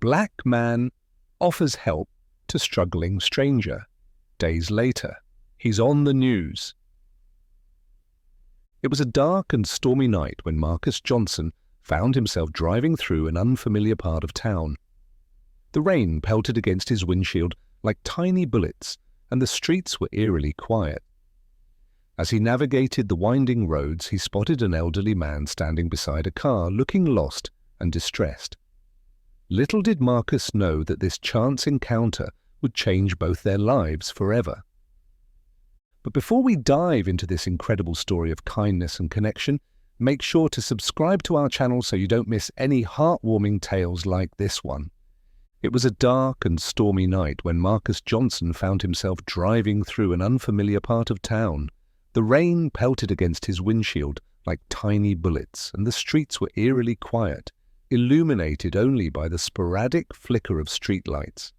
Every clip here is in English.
Black man offers help to struggling stranger. Days later, he's on the news. It was a dark and stormy night when Marcus Johnson found himself driving through an unfamiliar part of town. The rain pelted against his windshield like tiny bullets, and the streets were eerily quiet. As he navigated the winding roads, he spotted an elderly man standing beside a car, looking lost and distressed. Little did Marcus know that this chance encounter would change both their lives forever. But before we dive into this incredible story of kindness and connection, make sure to subscribe to our channel so you don't miss any heartwarming tales like this one. It was a dark and stormy night when Marcus Johnson found himself driving through an unfamiliar part of town. The rain pelted against his windshield like tiny bullets, and the streets were eerily quiet, illuminated only by the sporadic flicker of streetlights.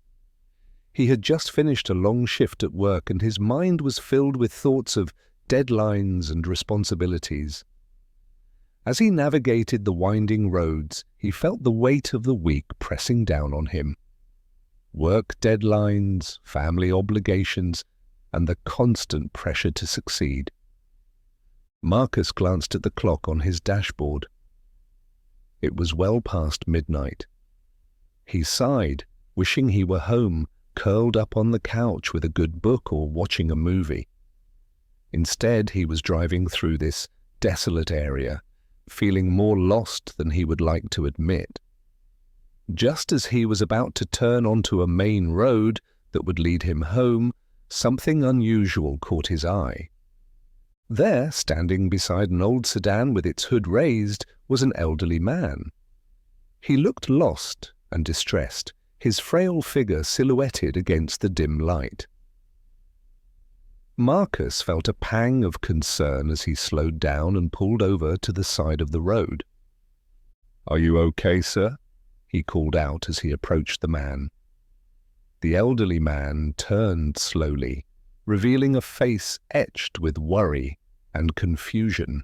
He had just finished a long shift at work, and his mind was filled with thoughts of deadlines and responsibilities. As he navigated the winding roads, he felt the weight of the week pressing down on him. Work deadlines, family obligations, and the constant pressure to succeed. Marcus glanced at the clock on his dashboard. It was well past midnight. He sighed, wishing he were home, curled up on the couch with a good book or watching a movie. Instead, he was driving through this desolate area, feeling more lost than he would like to admit. Just as he was about to turn onto a main road that would lead him home, something unusual caught his eye. There, standing beside an old sedan with its hood raised, was an elderly man. He looked lost and distressed, his frail figure silhouetted against the dim light. Marcus felt a pang of concern as he slowed down and pulled over to the side of the road. "Are you okay, sir?" he called out as he approached the man. The elderly man turned slowly, revealing a face etched with worry and confusion.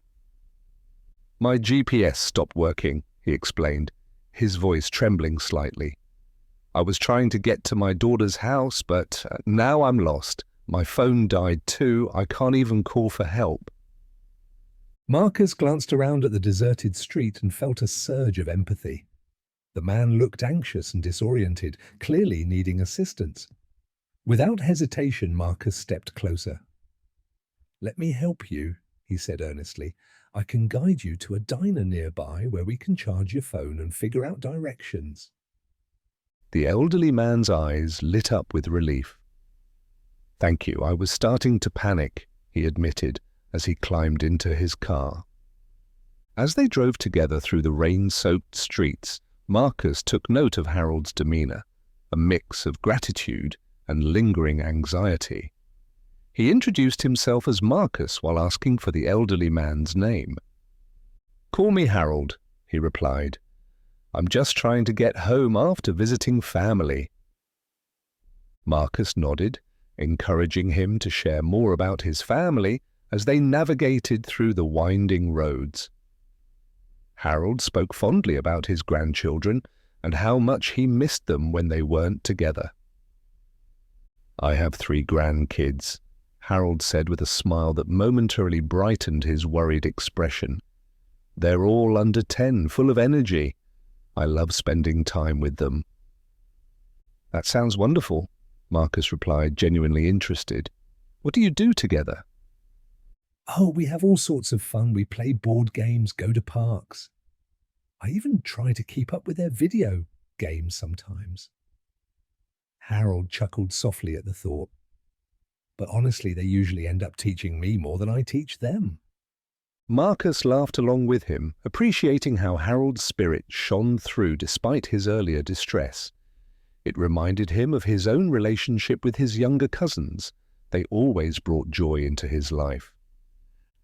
"My GPS stopped working," he explained, his voice trembling slightly. "I was trying to get to my daughter's house, but now I'm lost. My phone died too. I can't even call for help." Marcus glanced around at the deserted street and felt a surge of empathy. The man looked anxious and disoriented, clearly needing assistance. Without hesitation, Marcus stepped closer. "Let me help you," he said earnestly. "I can guide you to a diner nearby where we can charge your phone and figure out directions." The elderly man's eyes lit up with relief. "Thank you, I was starting to panic," he admitted as he climbed into his car. As they drove together through the rain-soaked streets, Marcus took note of Harold's demeanor, a mix of gratitude and lingering anxiety. He introduced himself as Marcus while asking for the elderly man's name. "Call me Harold," he replied. "I'm just trying to get home after visiting family." Marcus nodded, encouraging him to share more about his family as they navigated through the winding roads. Harold spoke fondly about his grandchildren and how much he missed them when they weren't together. "I have 3 grandkids," Harold said with a smile that momentarily brightened his worried expression. "They're all under 10, full of energy. I love spending time with them." "That sounds wonderful," Marcus replied, genuinely interested. "What do you do together?" "Oh, we have all sorts of fun. We play board games, go to parks. I even try to keep up with their video games sometimes." Harold chuckled softly at the thought. "But honestly, they usually end up teaching me more than I teach them." Marcus laughed along with him, appreciating how Harold's spirit shone through despite his earlier distress. It reminded him of his own relationship with his younger cousins. They always brought joy into his life.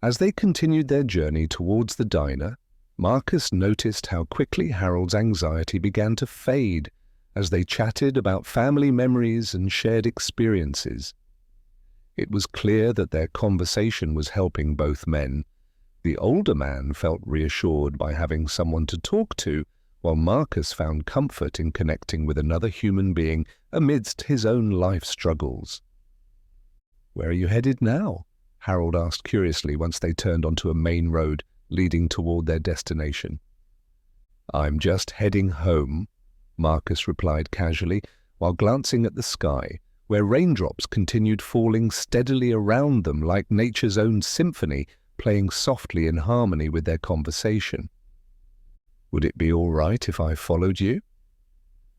As they continued their journey towards the diner, Marcus noticed how quickly Harold's anxiety began to fade as they chatted about family memories and shared experiences. It was clear that their conversation was helping both men. The older man felt reassured by having someone to talk to, while Marcus found comfort in connecting with another human being amidst his own life struggles. "Where are you headed now?" Harold asked curiously once they turned onto a main road leading toward their destination. "I'm just heading home," Marcus replied casually, while glancing at the sky, where raindrops continued falling steadily around them like nature's own symphony, playing softly in harmony with their conversation. "Would it be all right if I followed you?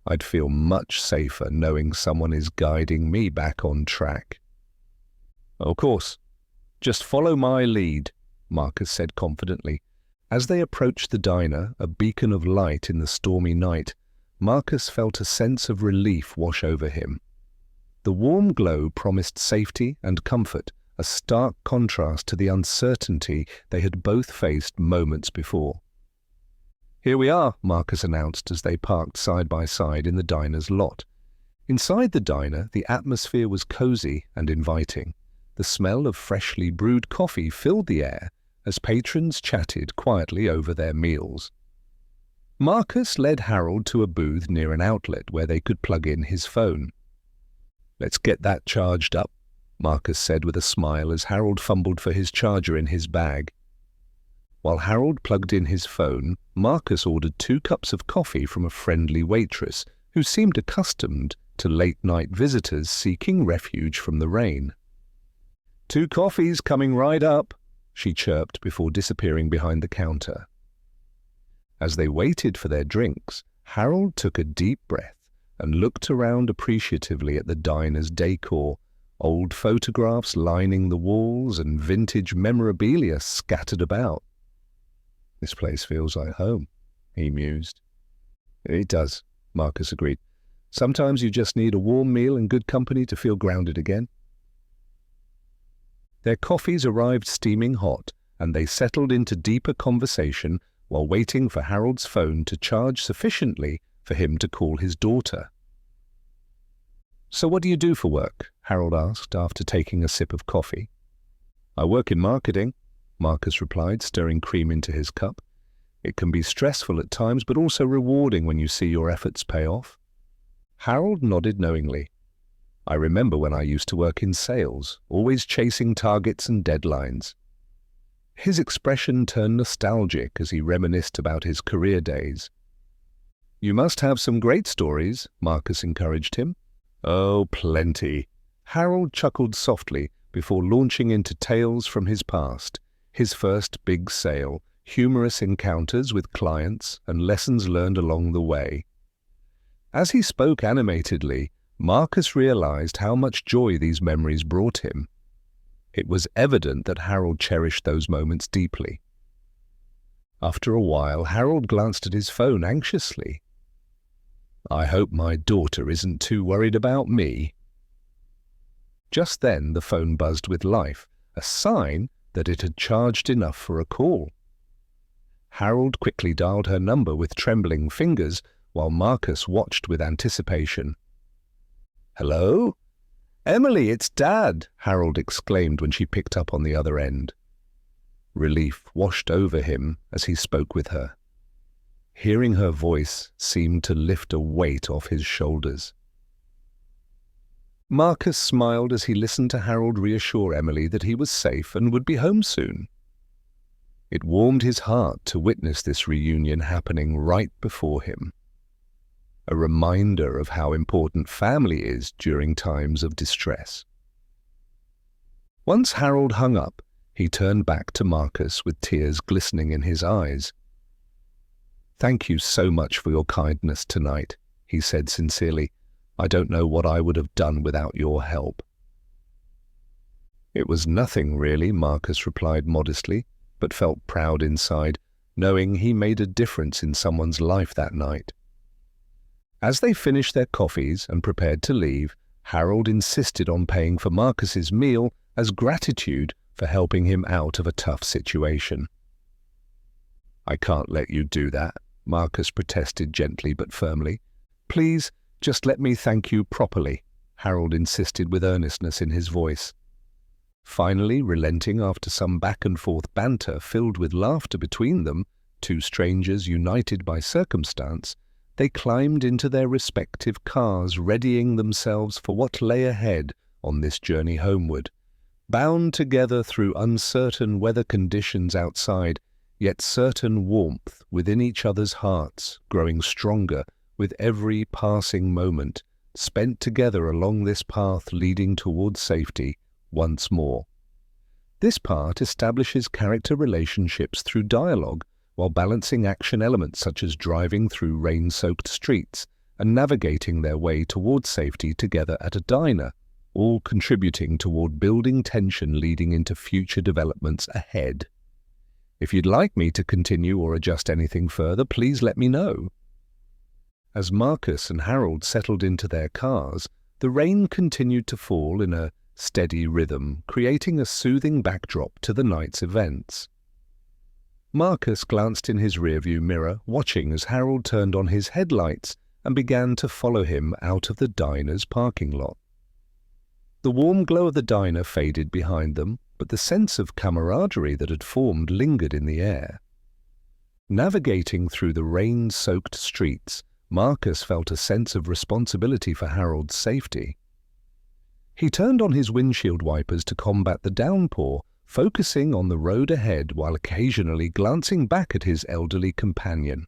I'd feel much safer knowing someone is guiding me back on track." "Of course. Just follow my lead," Marcus said confidently. As they approached the diner, a beacon of light in the stormy night, Marcus felt a sense of relief wash over him. The warm glow promised safety and comfort, a stark contrast to the uncertainty they had both faced moments before. "Here we are," Marcus announced as they parked side by side in the diner's lot. Inside the diner, the atmosphere was cozy and inviting. The smell of freshly brewed coffee filled the air as patrons chatted quietly over their meals. Marcus led Harold to a booth near an outlet where they could plug in his phone. "Let's get that charged up," Marcus said with a smile as Harold fumbled for his charger in his bag. While Harold plugged in his phone, Marcus ordered 2 cups of coffee from a friendly waitress who seemed accustomed to late-night visitors seeking refuge from the rain. "2 coffees coming right up," she chirped before disappearing behind the counter. As they waited for their drinks, Harold took a deep breath and looked around appreciatively at the diner's decor, old photographs lining the walls and vintage memorabilia scattered about. "This place feels like home," he mused. "It does," Marcus agreed. "Sometimes you just need a warm meal and good company to feel grounded again." Their coffees arrived steaming hot, and they settled into deeper conversation while waiting for Harold's phone to charge sufficiently for him to call his daughter. "So what do you do for work?" Harold asked after taking a sip of coffee. "I work in marketing," Marcus replied, stirring cream into his cup. "It can be stressful at times, but also rewarding when you see your efforts pay off." Harold nodded knowingly. "I remember when I used to work in sales, always chasing targets and deadlines." His expression turned nostalgic as he reminisced about his career days. "You must have some great stories," Marcus encouraged him. "Oh, plenty." Harold chuckled softly before launching into tales from his past, his first big sale, humorous encounters with clients, and lessons learned along the way. As he spoke animatedly, Marcus realized how much joy these memories brought him. It was evident that Harold cherished those moments deeply. After a while, Harold glanced at his phone anxiously. "I hope my daughter isn't too worried about me." Just then, the phone buzzed with life, a sign that it had charged enough for a call. Harold quickly dialed her number with trembling fingers, while Marcus watched with anticipation. "Hello? Emily, it's Dad!" Harold exclaimed when she picked up on the other end. Relief washed over him as he spoke with her. Hearing her voice seemed to lift a weight off his shoulders. Marcus smiled as he listened to Harold reassure Emily that he was safe and would be home soon. It warmed his heart to witness this reunion happening right before him. A reminder of how important family is during times of distress. Once Harold hung up, he turned back to Marcus with tears glistening in his eyes. "Thank you so much for your kindness tonight," he said sincerely. "I don't know what I would have done without your help." "It was nothing, really," Marcus replied modestly, but felt proud inside, knowing he made a difference in someone's life that night. As they finished their coffees and prepared to leave, Harold insisted on paying for Marcus's meal as gratitude for helping him out of a tough situation. "I can't let you do that," Marcus protested gently but firmly. "Please, just let me thank you properly," Harold insisted with earnestness in his voice. Finally, relenting after some back-and-forth banter filled with laughter between them, two strangers united by circumstance, they climbed into their respective cars, readying themselves for what lay ahead on this journey homeward, bound together through uncertain weather conditions outside, yet certain warmth within each other's hearts, growing stronger with every passing moment, spent together along this path leading towards safety once more. This part establishes character relationships through dialogue, while balancing action elements such as driving through rain-soaked streets and navigating their way towards safety together at a diner, all contributing toward building tension leading into future developments ahead. If you'd like me to continue or adjust anything further, please let me know. As Marcus and Harold settled into their cars, the rain continued to fall in a steady rhythm, creating a soothing backdrop to the night's events. Marcus glanced in his rearview mirror, watching as Harold turned on his headlights and began to follow him out of the diner's parking lot. The warm glow of the diner faded behind them, but the sense of camaraderie that had formed lingered in the air. Navigating through the rain-soaked streets, Marcus felt a sense of responsibility for Harold's safety. He turned on his windshield wipers to combat the downpour, focusing on the road ahead while occasionally glancing back at his elderly companion.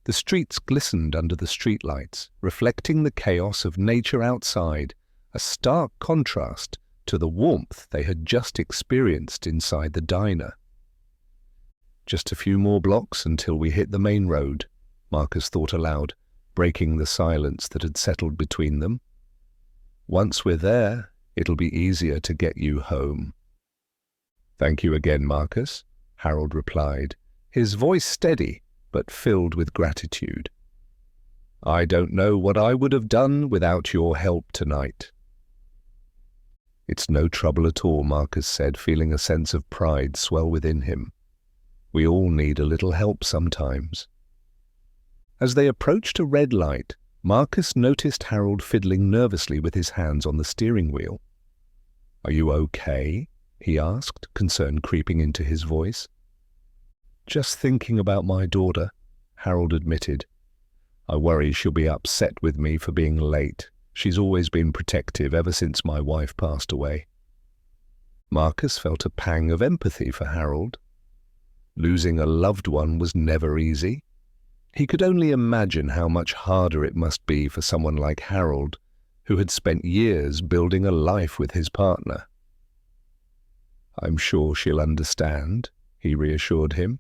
The streets glistened under the streetlights, reflecting the chaos of nature outside, a stark contrast to the warmth they had just experienced inside the diner. Just a few more blocks until we hit the main road, Marcus thought aloud, breaking the silence that had settled between them. Once we're there, it'll be easier to get you home. Thank you again, Marcus, Harold replied, his voice steady but filled with gratitude. I don't know what I would have done without your help tonight. It's no trouble at all, Marcus said, feeling a sense of pride swell within him. We all need a little help sometimes. As they approached a red light, Marcus noticed Harold fiddling nervously with his hands on the steering wheel. Are you okay? He asked, concern creeping into his voice. Just thinking about my daughter, Harold admitted. I worry she'll be upset with me for being late. She's always been protective ever since my wife passed away. Marcus felt a pang of empathy for Harold. Losing a loved one was never easy. He could only imagine how much harder it must be for someone like Harold, who had spent years building a life with his partner. I'm sure she'll understand, he reassured him.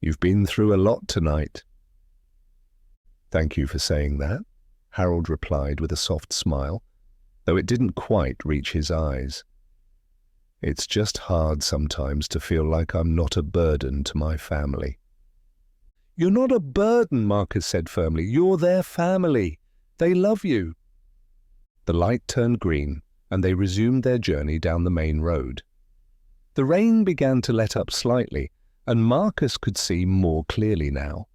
You've been through a lot tonight. Thank you for saying that, Harold replied with a soft smile, though it didn't quite reach his eyes. It's just hard sometimes to feel like I'm not a burden to my family. You're not a burden, Marcus said firmly. You're their family. They love you. The light turned green, and they resumed their journey down the main road. The rain began to let up slightly, and Marcus could see more clearly now.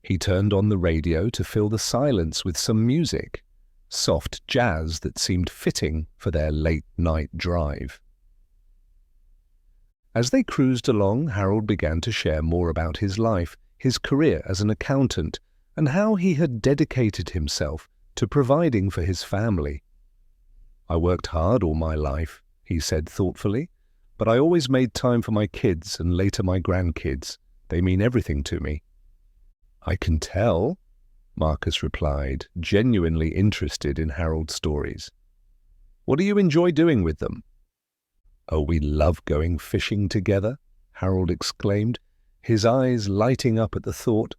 He turned on the radio to fill the silence with some music, soft jazz that seemed fitting for their late-night drive. As they cruised along, Harold began to share more about his life, his career as an accountant, and how he had dedicated himself to providing for his family. I worked hard all my life, he said thoughtfully, but I always made time for my kids and later my grandkids. They mean everything to me. I can tell, Marcus replied, genuinely interested in Harold's stories. What do you enjoy doing with them? Oh, we love going fishing together, Harold exclaimed, his eyes lighting up at the thought.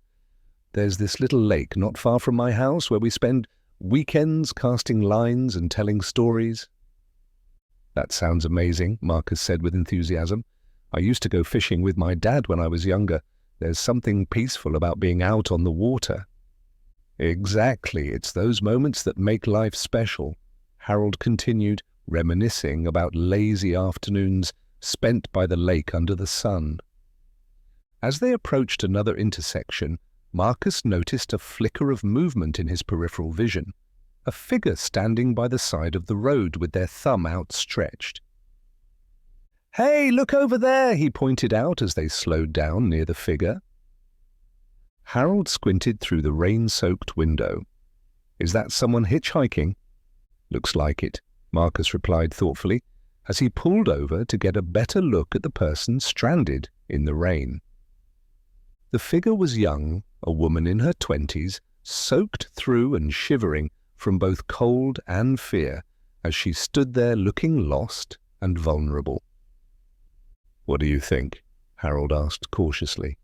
There's this little lake not far from my house where we spend weekends casting lines and telling stories. That sounds amazing, Marcus said with enthusiasm. I used to go fishing with my dad when I was younger. There's something peaceful about being out on the water. Exactly, it's those moments that make life special, Harold continued, reminiscing about lazy afternoons spent by the lake under the sun. As they approached another intersection, Marcus noticed a flicker of movement in his peripheral vision, a figure standing by the side of the road with their thumb outstretched. "Hey, look over there," he pointed out as they slowed down near the figure. Harold squinted through the rain-soaked window. "Is that someone hitchhiking?" "Looks like it," Marcus replied thoughtfully, as he pulled over to get a better look at the person stranded in the rain. The figure was young, a woman in her 20s, soaked through and shivering from both cold and fear as she stood there looking lost and vulnerable. "What do you think?" Harold asked cautiously.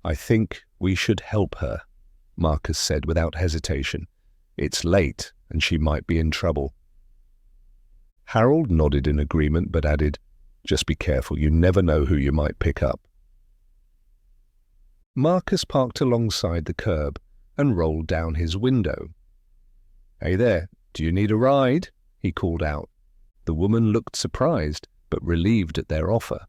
"I think we should help her," Marcus said without hesitation. "It's late and she might be in trouble." Harold nodded in agreement but added, "Just be careful, you never know who you might pick up." Marcus parked alongside the curb and rolled down his window. "Hey there, do you need a ride?" he called out. The woman looked surprised but relieved at their offer.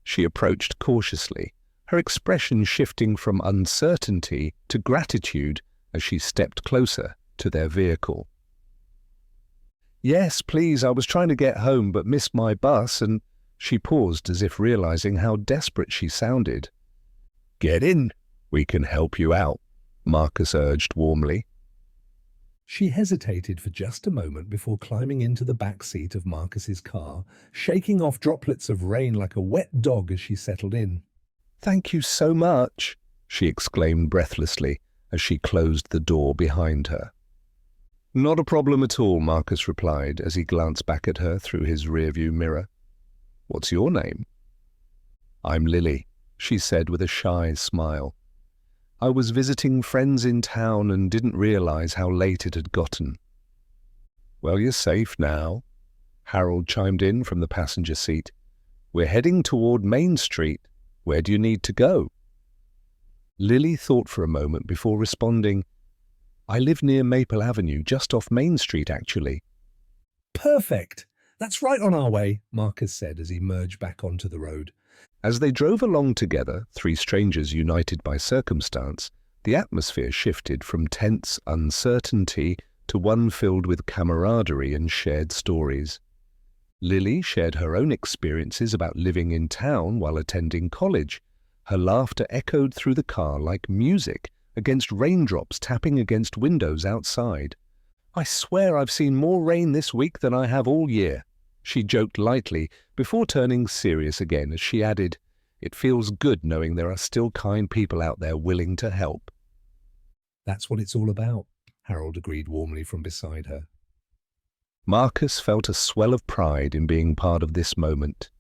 She approached cautiously, her expression shifting from uncertainty to gratitude as she stepped closer to their vehicle. "Yes, please, I was trying to get home but missed my bus," and she paused as if realizing how desperate she sounded. "Get in, we can help you out," Marcus urged warmly. She hesitated for just a moment before climbing into the back seat of Marcus's car, shaking off droplets of rain like a wet dog as she settled in. "Thank you so much," she exclaimed breathlessly as she closed the door behind her. "Not a problem at all," Marcus replied as he glanced back at her through his rearview mirror. "What's your name?" "I'm Lily," she said with a shy smile. "I was visiting friends in town and didn't realize how late it had gotten." "Well, you're safe now," Harold chimed in from the passenger seat. "We're heading toward Main Street. Where do you need to go?" Lily thought for a moment before responding, "I live near Maple Avenue, just off Main Street, actually." "Perfect! That's right on our way," Marcus said as he merged back onto the road. As they drove along together, three strangers united by circumstance, the atmosphere shifted from tense uncertainty to one filled with camaraderie and shared stories. Lily shared her own experiences about living in town while attending college. Her laughter echoed through the car like music against raindrops tapping against windows outside. "I swear I've seen more rain this week than I have all year," she joked lightly before turning serious again as she added, "It feels good knowing there are still kind people out there willing to help." "That's what it's all about," Harold agreed warmly from beside her. Marcus felt a swell of pride in being part of this moment.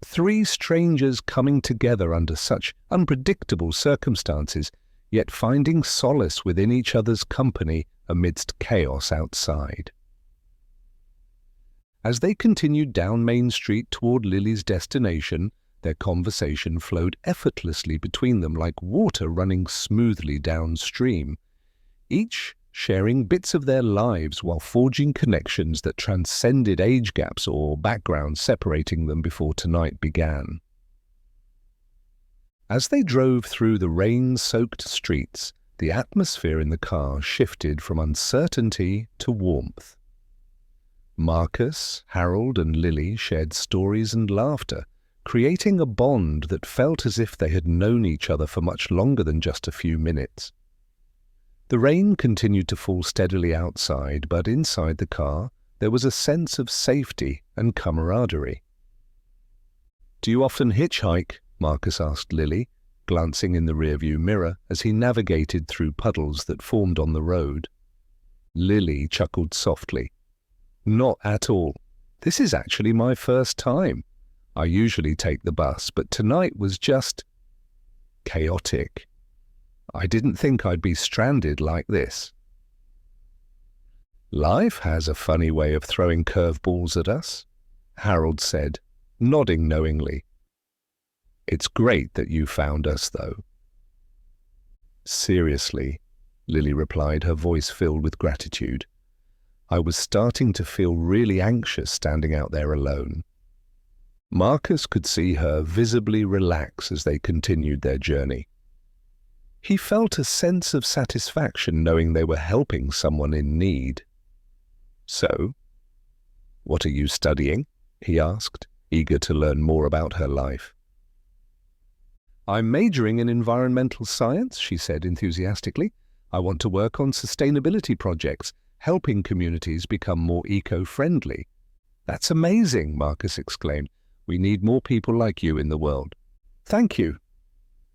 Three strangers coming together under such unpredictable circumstances, yet finding solace within each other's company amidst chaos outside. As they continued down Main Street toward Lily's destination, their conversation flowed effortlessly between them like water running smoothly downstream, each sharing bits of their lives while forging connections that transcended age gaps or backgrounds separating them before tonight began. As they drove through the rain-soaked streets, the atmosphere in the car shifted from uncertainty to warmth. Marcus, Harold, and Lily shared stories and laughter, creating a bond that felt as if they had known each other for much longer than just a few minutes. The rain continued to fall steadily outside, but inside the car there was a sense of safety and camaraderie. "Do you often hitchhike?" Marcus asked Lily, glancing in the rearview mirror as he navigated through puddles that formed on the road. Lily chuckled softly. "Not at all. This is actually my first time. I usually take the bus, but tonight was just chaotic. I didn't think I'd be stranded like this." "Life has a funny way of throwing curveballs at us," Harold said, nodding knowingly. "It's great that you found us, though." "Seriously," Lily replied, her voice filled with gratitude. "I was starting to feel really anxious standing out there alone." Marcus could see her visibly relax as they continued their journey. He felt a sense of satisfaction knowing they were helping someone in need. "So, what are you studying?" he asked, eager to learn more about her life. "I'm majoring in environmental science," she said enthusiastically. "I want to work on sustainability projects, helping communities become more eco-friendly." "That's amazing," Marcus exclaimed. "We need more people like you in the world." "Thank you."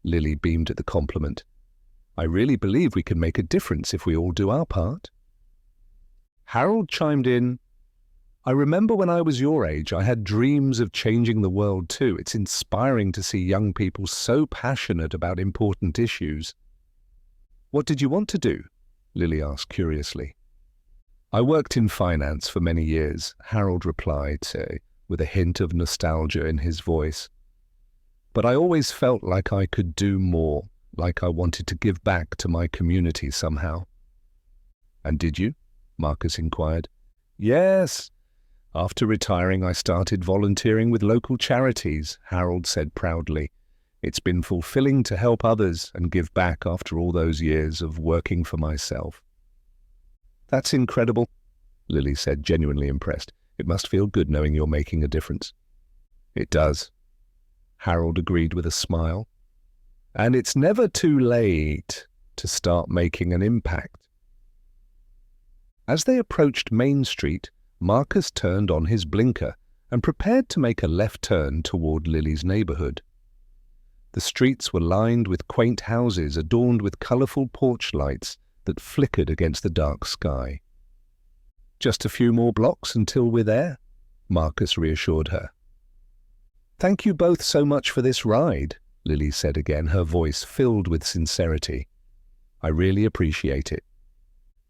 Lily beamed at the compliment. "I really believe we can make a difference if we all do our part." Harold chimed in, "I remember when I was your age, I had dreams of changing the world too. It's inspiring to see young people so passionate about important issues." "What did you want to do?" Lily asked curiously. "I worked in finance for many years," Harold replied, with a hint of nostalgia in his voice. "But I always felt like I could do more, like I wanted to give back to my community somehow." "And did you?" Marcus inquired. "Yes. After retiring, I started volunteering with local charities," Harold said proudly. "It's been fulfilling to help others and give back after all those years of working for myself." "That's incredible," Lily said, genuinely impressed. "It must feel good knowing you're making a difference." "It does," Harold agreed with a smile. "And it's never too late to start making an impact." As they approached Main Street, Marcus turned on his blinker and prepared to make a left turn toward Lily's neighborhood. The streets were lined with quaint houses adorned with colorful porch lights that flickered against the dark sky. "Just a few more blocks until we're there," Marcus reassured her. "Thank you both so much for this ride," Lily said again, her voice filled with sincerity. "I really appreciate it."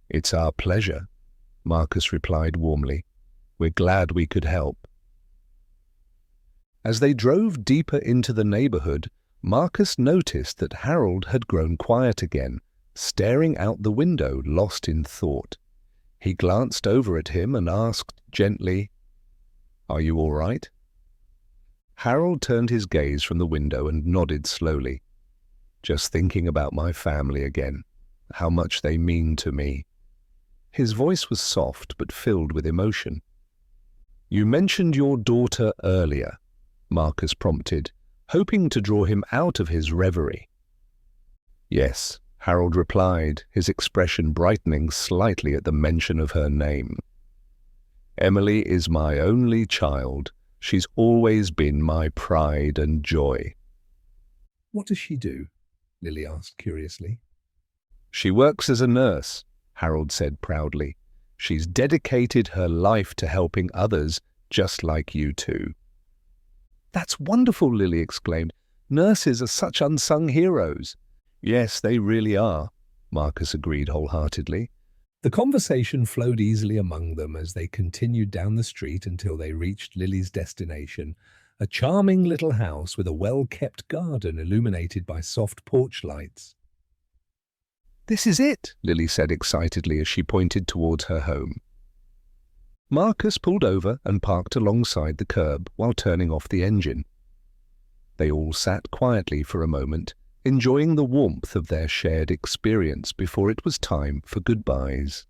"It's our pleasure," Marcus replied warmly. "We're glad we could help." As they drove deeper into the neighborhood, Marcus noticed that Harold had grown quiet again, staring out the window, lost in thought. He glanced over at him and asked gently, "Are you all right?" Harold turned his gaze from the window and nodded slowly. "Just thinking about my family again, how much they mean to me." His voice was soft but filled with emotion. "You mentioned your daughter earlier," Marcus prompted, hoping to draw him out of his reverie. "Yes," Harold replied, his expression brightening slightly at the mention of her name. "Emily is my only child. She's always been my pride and joy." "What does she do?" Lily asked curiously. "She works as a nurse," Harold said proudly. "She's dedicated her life to helping others, just like you two." "That's wonderful," Lily exclaimed. "Nurses are such unsung heroes." "Yes, they really are," Marcus agreed wholeheartedly. The conversation flowed easily among them as they continued down the street until they reached Lily's destination, a charming little house with a well-kept garden illuminated by soft porch lights. "This is it," Lily said excitedly as she pointed towards her home. Marcus pulled over and parked alongside the curb while turning off the engine. They all sat quietly for a moment, enjoying the warmth of their shared experience before it was time for goodbyes.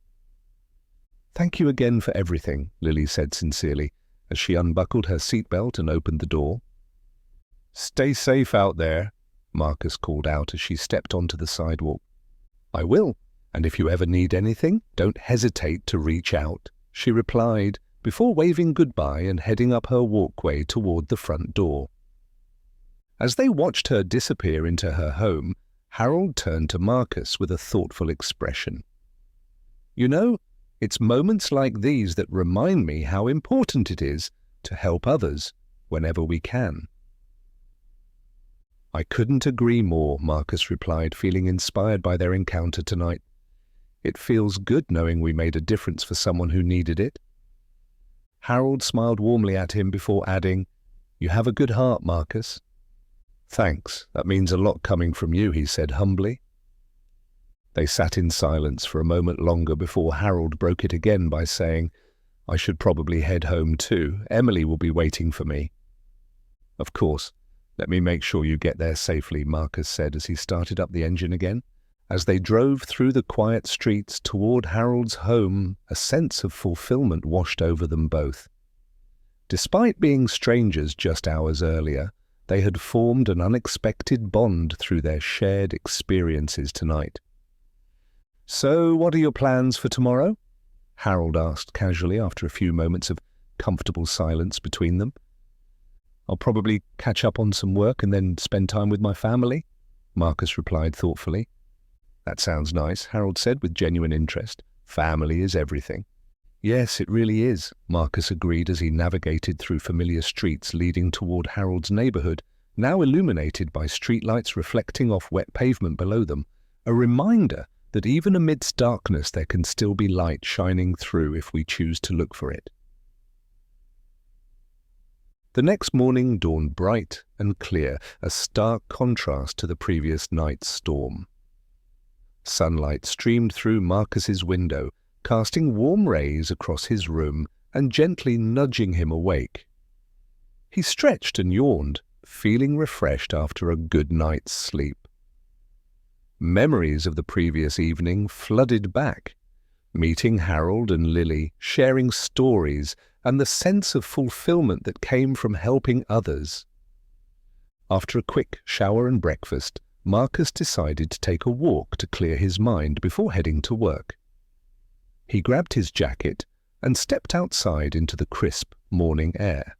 "Thank you again for everything," Lily said sincerely, as she unbuckled her seatbelt and opened the door. "Stay safe out there," Marcus called out as she stepped onto the sidewalk. "I will, and if you ever need anything, don't hesitate to reach out," she replied, before waving goodbye and heading up her walkway toward the front door. As they watched her disappear into her home, Harold turned to Marcus with a thoughtful expression. "You know, it's moments like these that remind me how important it is to help others whenever we can." "I couldn't agree more," Marcus replied, feeling inspired by their encounter tonight. "It feels good knowing we made a difference for someone who needed it." Harold smiled warmly at him before adding, "You have a good heart, Marcus." "Thanks, that means a lot coming from you," he said humbly. They sat in silence for a moment longer before Harold broke it again by saying, "I should probably head home too. Emily will be waiting for me." "Of course. Let me make sure you get there safely," Marcus said as he started up the engine again. As they drove through the quiet streets toward Harold's home, a sense of fulfillment washed over them both. Despite being strangers just hours earlier, they had formed an unexpected bond through their shared experiences tonight. "So, what are your plans for tomorrow?" Harold asked casually after a few moments of comfortable silence between them. "I'll probably catch up on some work and then spend time with my family," Marcus replied thoughtfully. "That sounds nice," Harold said with genuine interest. "Family is everything." "Yes, it really is," Marcus agreed as he navigated through familiar streets leading toward Harold's neighborhood, now illuminated by streetlights reflecting off wet pavement below them, a reminder that even amidst darkness there can still be light shining through if we choose to look for it. The next morning dawned bright and clear, a stark contrast to the previous night's storm. Sunlight streamed through Marcus's window, casting warm rays across his room and gently nudging him awake. He stretched and yawned, feeling refreshed after a good night's sleep. Memories of the previous evening flooded back, meeting Harold and Lily, sharing stories, and the sense of fulfillment that came from helping others. After a quick shower and breakfast, Marcus decided to take a walk to clear his mind before heading to work. He grabbed his jacket and stepped outside into the crisp morning air.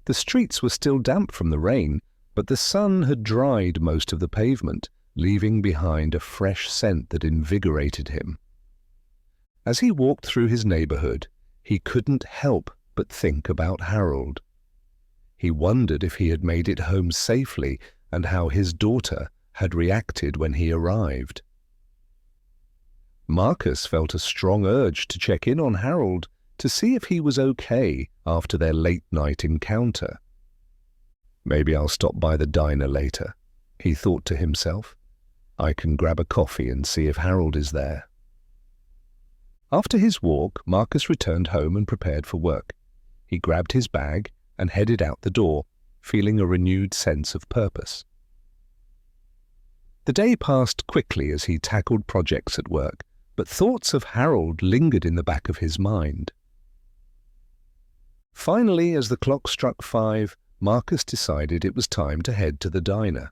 The streets were still damp from the rain, but the sun had dried most of the pavement, leaving behind a fresh scent that invigorated him. As he walked through his neighborhood, he couldn't help but think about Harold. He wondered if he had made it home safely and how his daughter had reacted when he arrived. Marcus felt a strong urge to check in on Harold to see if he was okay after their late-night encounter. "Maybe I'll stop by the diner later," he thought to himself. "I can grab a coffee and see if Harold is there." After his walk, Marcus returned home and prepared for work. He grabbed his bag and headed out the door, feeling a renewed sense of purpose. The day passed quickly as he tackled projects at work, but thoughts of Harold lingered in the back of his mind. Finally, as the clock struck 5, Marcus decided it was time to head to the diner.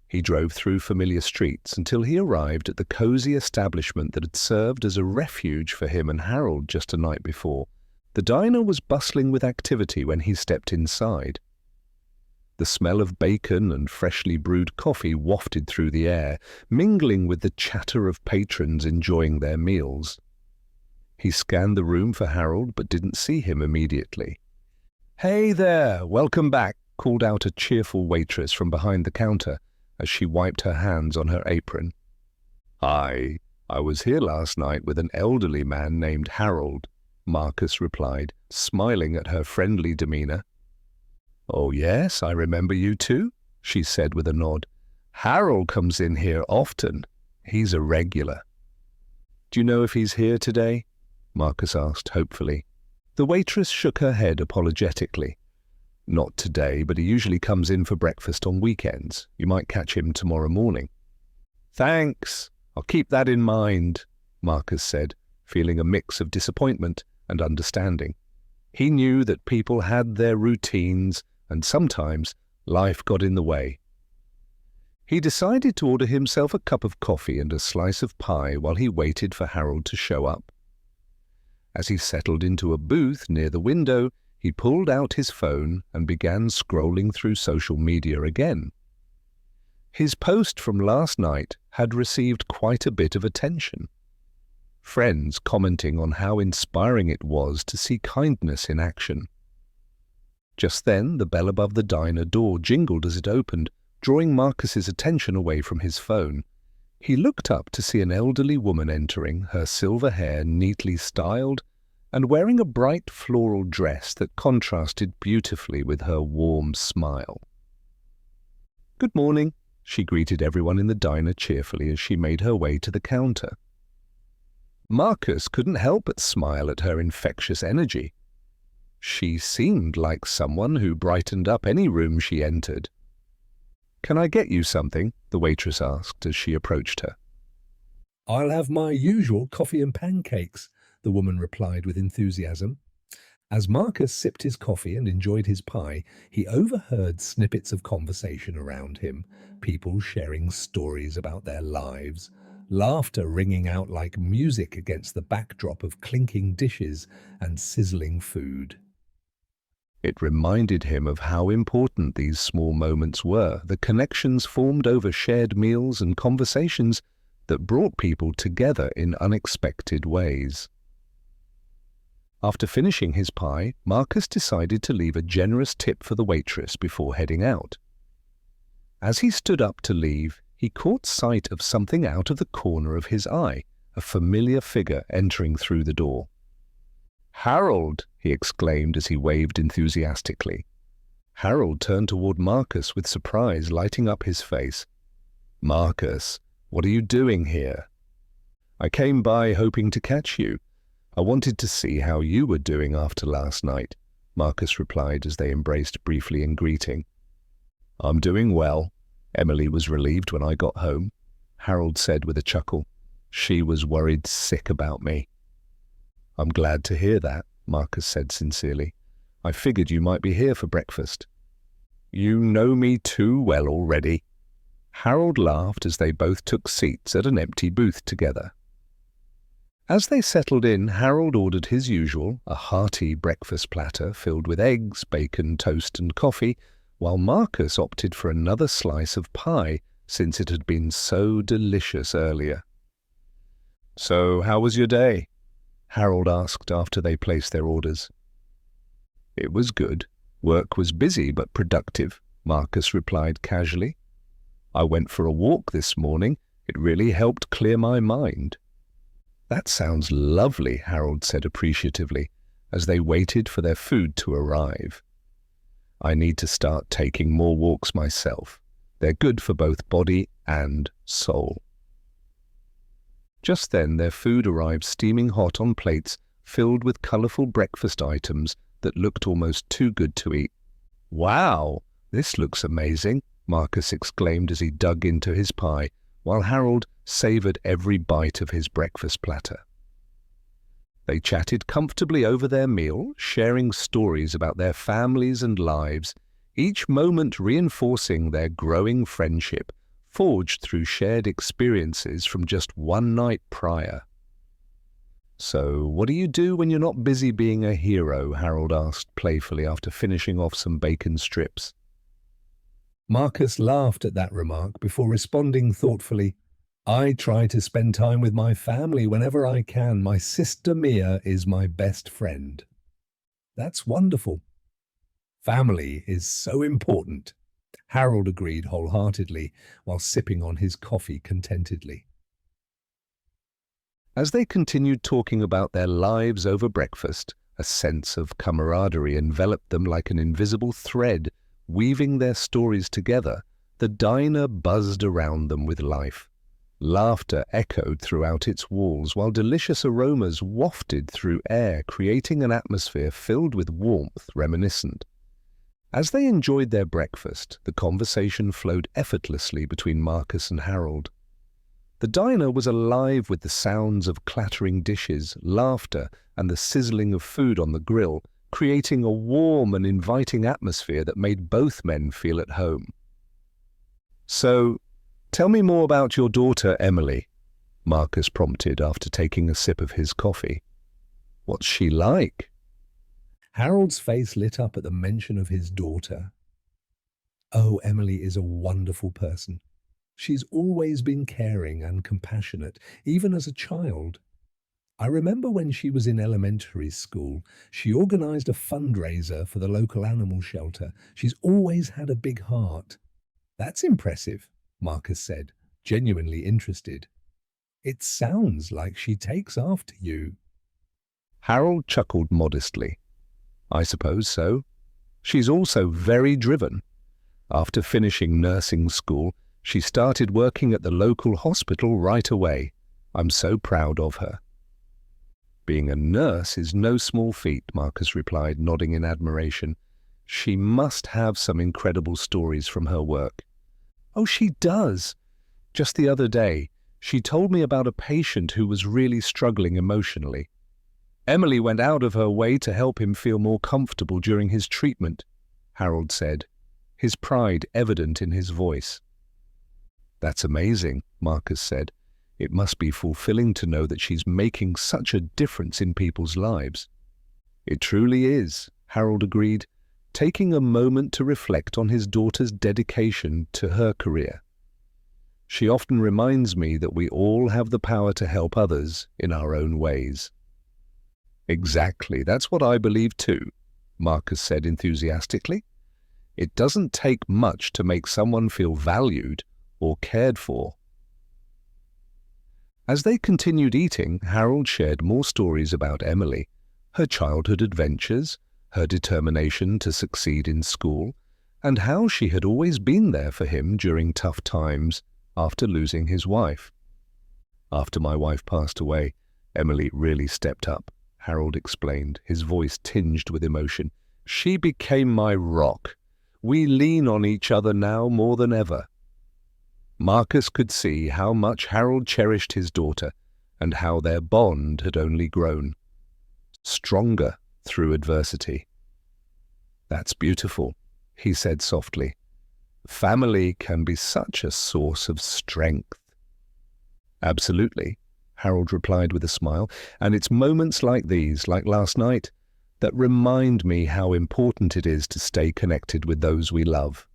He drove through familiar streets until he arrived at the cozy establishment that had served as a refuge for him and Harold just a night before. The diner was bustling with activity when he stepped inside. The smell of bacon and freshly brewed coffee wafted through the air, mingling with the chatter of patrons enjoying their meals. He scanned the room for Harold but didn't see him immediately. "Hey there, welcome back," called out a cheerful waitress from behind the counter as she wiped her hands on her apron. "Hi, I was here last night with an elderly man named Harold," Marcus replied, smiling at her friendly demeanor. "Oh yes, I remember you too," she said with a nod. "Harold comes in here often. He's a regular." "Do you know if he's here today?" Marcus asked hopefully. The waitress shook her head apologetically. "Not today, but he usually comes in for breakfast on weekends. You might catch him tomorrow morning." "Thanks. I'll keep that in mind," Marcus said, feeling a mix of disappointment and understanding. He knew that people had their routines, and sometimes life got in the way. He decided to order himself a cup of coffee and a slice of pie while he waited for Harold to show up. As he settled into a booth near the window, he pulled out his phone and began scrolling through social media again. His post from last night had received quite a bit of attention. Friends commenting on how inspiring it was to see kindness in action. Just then, the bell above the diner door jingled as it opened, drawing Marcus's attention away from his phone. He looked up to see an elderly woman entering, her silver hair neatly styled and wearing a bright floral dress that contrasted beautifully with her warm smile. "Good morning," she greeted everyone in the diner cheerfully as she made her way to the counter. Marcus couldn't help but smile at her infectious energy. She seemed like someone who brightened up any room she entered. "Can I get you something?" the waitress asked as she approached her. "I'll have my usual coffee and pancakes," the woman replied with enthusiasm. As Marcus sipped his coffee and enjoyed his pie, he overheard snippets of conversation around him, people sharing stories about their lives, laughter ringing out like music against the backdrop of clinking dishes and sizzling food. It reminded him of how important these small moments were, the connections formed over shared meals and conversations that brought people together in unexpected ways. After finishing his pie, Marcus decided to leave a generous tip for the waitress before heading out. As he stood up to leave, he caught sight of something out of the corner of his eye, a familiar figure entering through the door. "Harold!" he exclaimed as he waved enthusiastically. Harold turned toward Marcus with surprise lighting up his face. "Marcus, what are you doing here?" "I came by hoping to catch you. I wanted to see how you were doing after last night," Marcus replied as they embraced briefly in greeting. "I'm doing well. Emily was relieved when I got home," Harold said with a chuckle. "She was worried sick about me." "I'm glad to hear that," Marcus said sincerely. "I figured you might be here for breakfast." "You know me too well already." Harold laughed as they both took seats at an empty booth together. As they settled in, Harold ordered his usual, a hearty breakfast platter filled with eggs, bacon, toast and coffee, while Marcus opted for another slice of pie since it had been so delicious earlier. "So, how was your day?" Harold asked after they placed their orders. "It was good. Work was busy but productive," Marcus replied casually. "I went for a walk this morning. It really helped clear my mind." "That sounds lovely," Harold said appreciatively, as they waited for their food to arrive. "I need to start taking more walks myself. They're good for both body and soul." Just then their food arrived steaming hot on plates filled with colourful breakfast items that looked almost too good to eat. "Wow, this looks amazing," Marcus exclaimed as he dug into his pie, while Harold savoured every bite of his breakfast platter. They chatted comfortably over their meal, sharing stories about their families and lives, each moment reinforcing their growing friendship, forged through shared experiences from just one night prior. "So, what do you do when you're not busy being a hero?" Harold asked playfully after finishing off some bacon strips. Marcus laughed at that remark before responding thoughtfully, "I try to spend time with my family whenever I can. My sister Mia is my best friend." "That's wonderful." "Family is so important," Harold agreed wholeheartedly while sipping on his coffee contentedly. As they continued talking about their lives over breakfast, a sense of camaraderie enveloped them like an invisible thread, weaving their stories together. The diner buzzed around them with life. Laughter echoed throughout its walls, while delicious aromas wafted through air, creating an atmosphere filled with warmth reminiscent. As they enjoyed their breakfast, the conversation flowed effortlessly between Marcus and Harold. The diner was alive with the sounds of clattering dishes, laughter, and the sizzling of food on the grill, creating a warm and inviting atmosphere that made both men feel at home. "So, tell me more about your daughter, Emily," Marcus prompted after taking a sip of his coffee. "What's she like?" Harold's face lit up at the mention of his daughter. "Oh, Emily is a wonderful person. She's always been caring and compassionate, even as a child. I remember when she was in elementary school, she organized a fundraiser for the local animal shelter. She's always had a big heart." "That's impressive," Marcus said, genuinely interested. "It sounds like she takes after you." Harold chuckled modestly. "I suppose so. She's also very driven. After finishing nursing school, she started working at the local hospital right away. I'm so proud of her." "Being a nurse is no small feat," Marcus replied, nodding in admiration. "She must have some incredible stories from her work." "Oh, she does. Just the other day, she told me about a patient who was really struggling emotionally. Emily went out of her way to help him feel more comfortable during his treatment, Harold said, his pride evident in his voice. That's amazing, Marcus said. It must be fulfilling to know that she's making such a difference in people's lives. It truly is, Harold agreed, taking a moment to reflect on his daughter's dedication to her career. She often reminds me that we all have the power to help others in our own ways. Exactly, that's what I believe too, Marcus said enthusiastically. It doesn't take much to make someone feel valued or cared for. As they continued eating, Harold shared more stories about Emily, her childhood adventures, her determination to succeed in school, and how she had always been there for him during tough times after losing his wife. After my wife passed away, Emily really stepped up, Harold explained, his voice tinged with emotion. She became my rock. We lean on each other now more than ever. Marcus could see how much Harold cherished his daughter and how their bond had only grown, stronger through adversity. That's beautiful, he said softly. Family can be such a source of strength. Absolutely, Harold replied with a smile, and it's moments like these, like last night, that remind me how important it is to stay connected with those we love.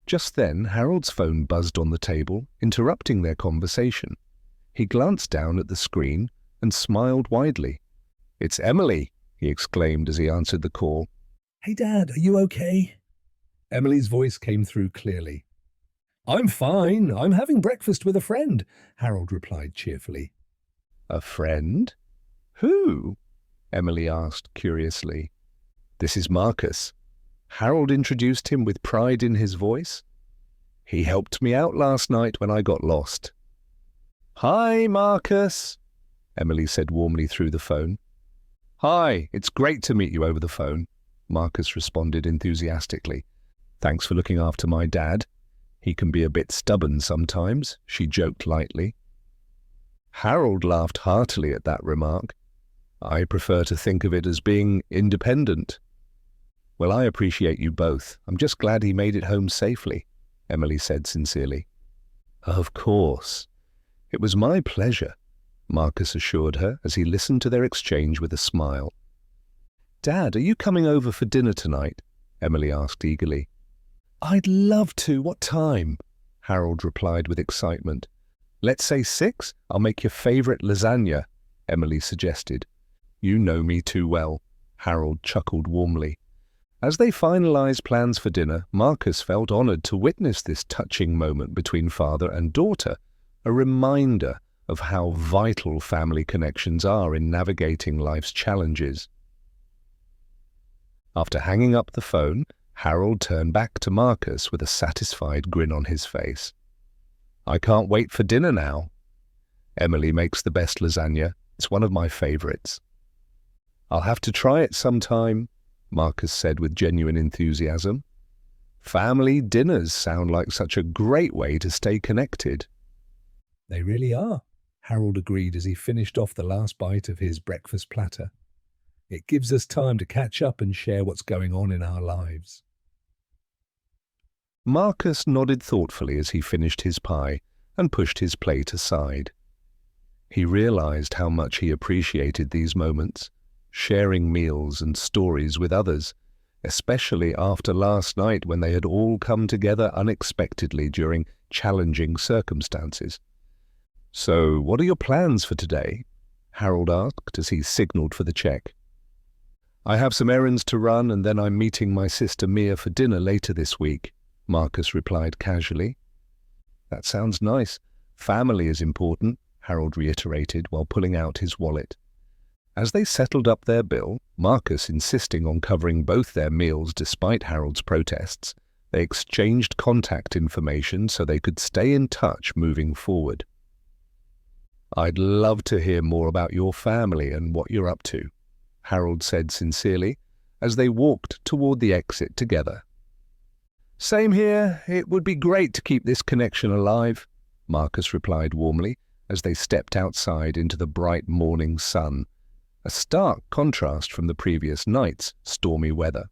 Just then, Harold's phone buzzed on the table, interrupting their conversation. He glanced down at the screen and smiled widely. It's Emily, he exclaimed as he answered the call. Hey, Dad, are you okay? Emily's voice came through clearly. I'm fine. I'm having breakfast with a friend, Harold replied cheerfully. A friend? Who? Emily asked curiously. This is Marcus. Harold introduced him with pride in his voice. He helped me out last night when I got lost. Hi, Marcus, Emily said warmly through the phone. Hi, it's great to meet you over the phone, Marcus responded enthusiastically. Thanks for looking after my dad. He can be a bit stubborn sometimes, she joked lightly. Harold laughed heartily at that remark. I prefer to think of it as being independent. Well, I appreciate you both. I'm just glad he made it home safely, Emily said sincerely. Of course. It was my pleasure, Marcus assured her as he listened to their exchange with a smile. Dad, are you coming over for dinner tonight? Emily asked eagerly. I'd love to. What time? Harold replied with excitement. Let's say 6. I'll make your favorite lasagna, Emily suggested. You know me too well, Harold chuckled warmly. As they finalized plans for dinner, Marcus felt honored to witness this touching moment between father and daughter, a reminder of how vital family connections are in navigating life's challenges. After hanging up the phone, Harold turned back to Marcus with a satisfied grin on his face. I can't wait for dinner now. Emily makes the best lasagna. It's one of my favorites. I'll have to try it sometime, Marcus said with genuine enthusiasm. Family dinners sound like such a great way to stay connected. They really are, Harold agreed as he finished off the last bite of his breakfast platter. It gives us time to catch up and share what's going on in our lives. Marcus nodded thoughtfully as he finished his pie and pushed his plate aside. He realized how much he appreciated these moments, sharing meals and stories with others, especially after last night when they had all come together unexpectedly during challenging circumstances. So, what are your plans for today? Harold asked as he signaled for the check. I have some errands to run and then I'm meeting my sister Mia for dinner later this week, Marcus replied casually. That sounds nice. Family is important, Harold reiterated while pulling out his wallet. As they settled up their bill, Marcus insisting on covering both their meals despite Harold's protests, they exchanged contact information so they could stay in touch moving forward. I'd love to hear more about your family and what you're up to, Harold said sincerely as they walked toward the exit together. Same here. It would be great to keep this connection alive, Marcus replied warmly as they stepped outside into the bright morning sun, a stark contrast from the previous night's stormy weather.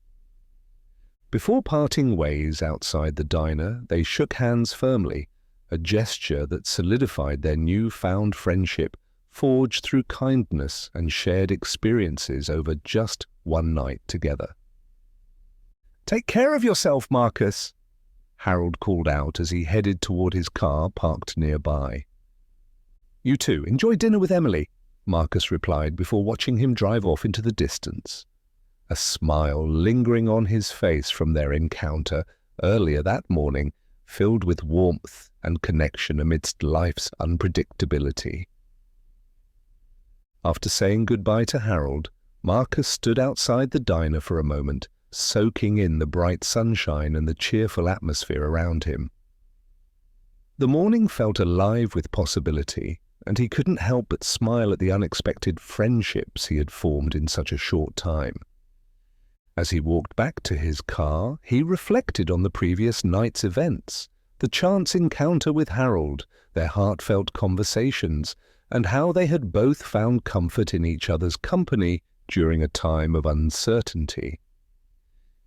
Before parting ways outside the diner, they shook hands firmly, a gesture that solidified their newfound friendship, forged through kindness and shared experiences over just one night together. "Take care of yourself, Marcus," Harold called out as he headed toward his car parked nearby. "You too. Enjoy dinner with Emily," Marcus replied before watching him drive off into the distance, a smile lingering on his face from their encounter earlier that morning, filled with warmth and connection amidst life's unpredictability. After saying goodbye to Harold, Marcus stood outside the diner for a moment, soaking in the bright sunshine and the cheerful atmosphere around him. The morning felt alive with possibility, and he couldn't help but smile at the unexpected friendships he had formed in such a short time. As he walked back to his car, he reflected on the previous night's events, the chance encounter with Harold, their heartfelt conversations, and how they had both found comfort in each other's company during a time of uncertainty.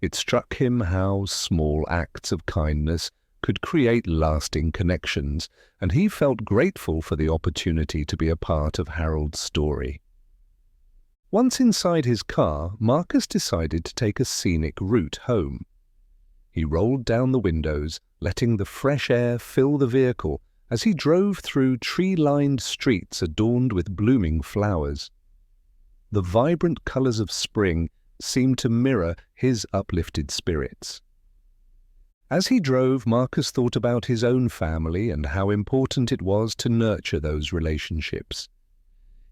It struck him how small acts of kindness could create lasting connections, and he felt grateful for the opportunity to be a part of Harold's story. Once inside his car, Marcus decided to take a scenic route home. He rolled down the windows, letting the fresh air fill the vehicle as he drove through tree-lined streets adorned with blooming flowers. The vibrant colors of spring seemed to mirror his uplifted spirits. As he drove, Marcus thought about his own family and how important it was to nurture those relationships.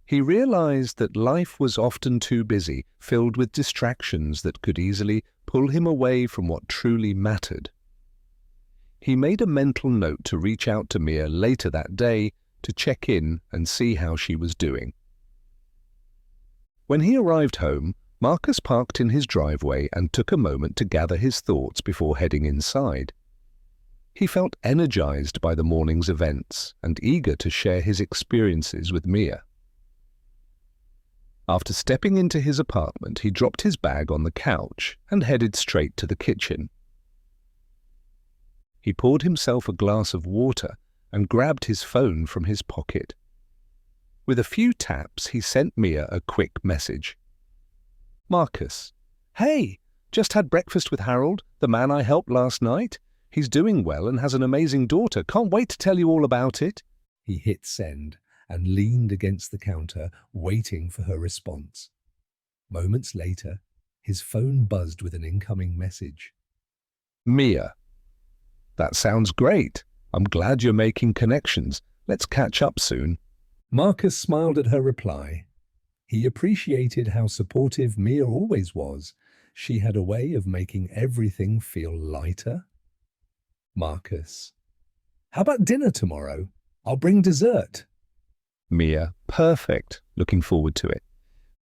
He realized that life was often too busy, filled with distractions that could easily pull him away from what truly mattered. He made a mental note to reach out to Mia later that day to check in and see how she was doing. When he arrived home, Marcus parked in his driveway and took a moment to gather his thoughts before heading inside. He felt energized by the morning's events and eager to share his experiences with Mia. After stepping into his apartment, he dropped his bag on the couch and headed straight to the kitchen. He poured himself a glass of water and grabbed his phone from his pocket. With a few taps, he sent Mia a quick message. "Marcus, hey, just had breakfast with Harold, the man I helped last night. He's doing well and has an amazing daughter. Can't wait to tell you all about it." He hit send and leaned against the counter, waiting for her response. Moments later, his phone buzzed with an incoming message. "Mia, that sounds great. I'm glad you're making connections. Let's catch up soon." Marcus smiled at her reply. He appreciated how supportive Mia always was. She had a way of making everything feel lighter. Marcus, "How about dinner tomorrow? I'll bring dessert." Mia, "Perfect. Looking forward to it."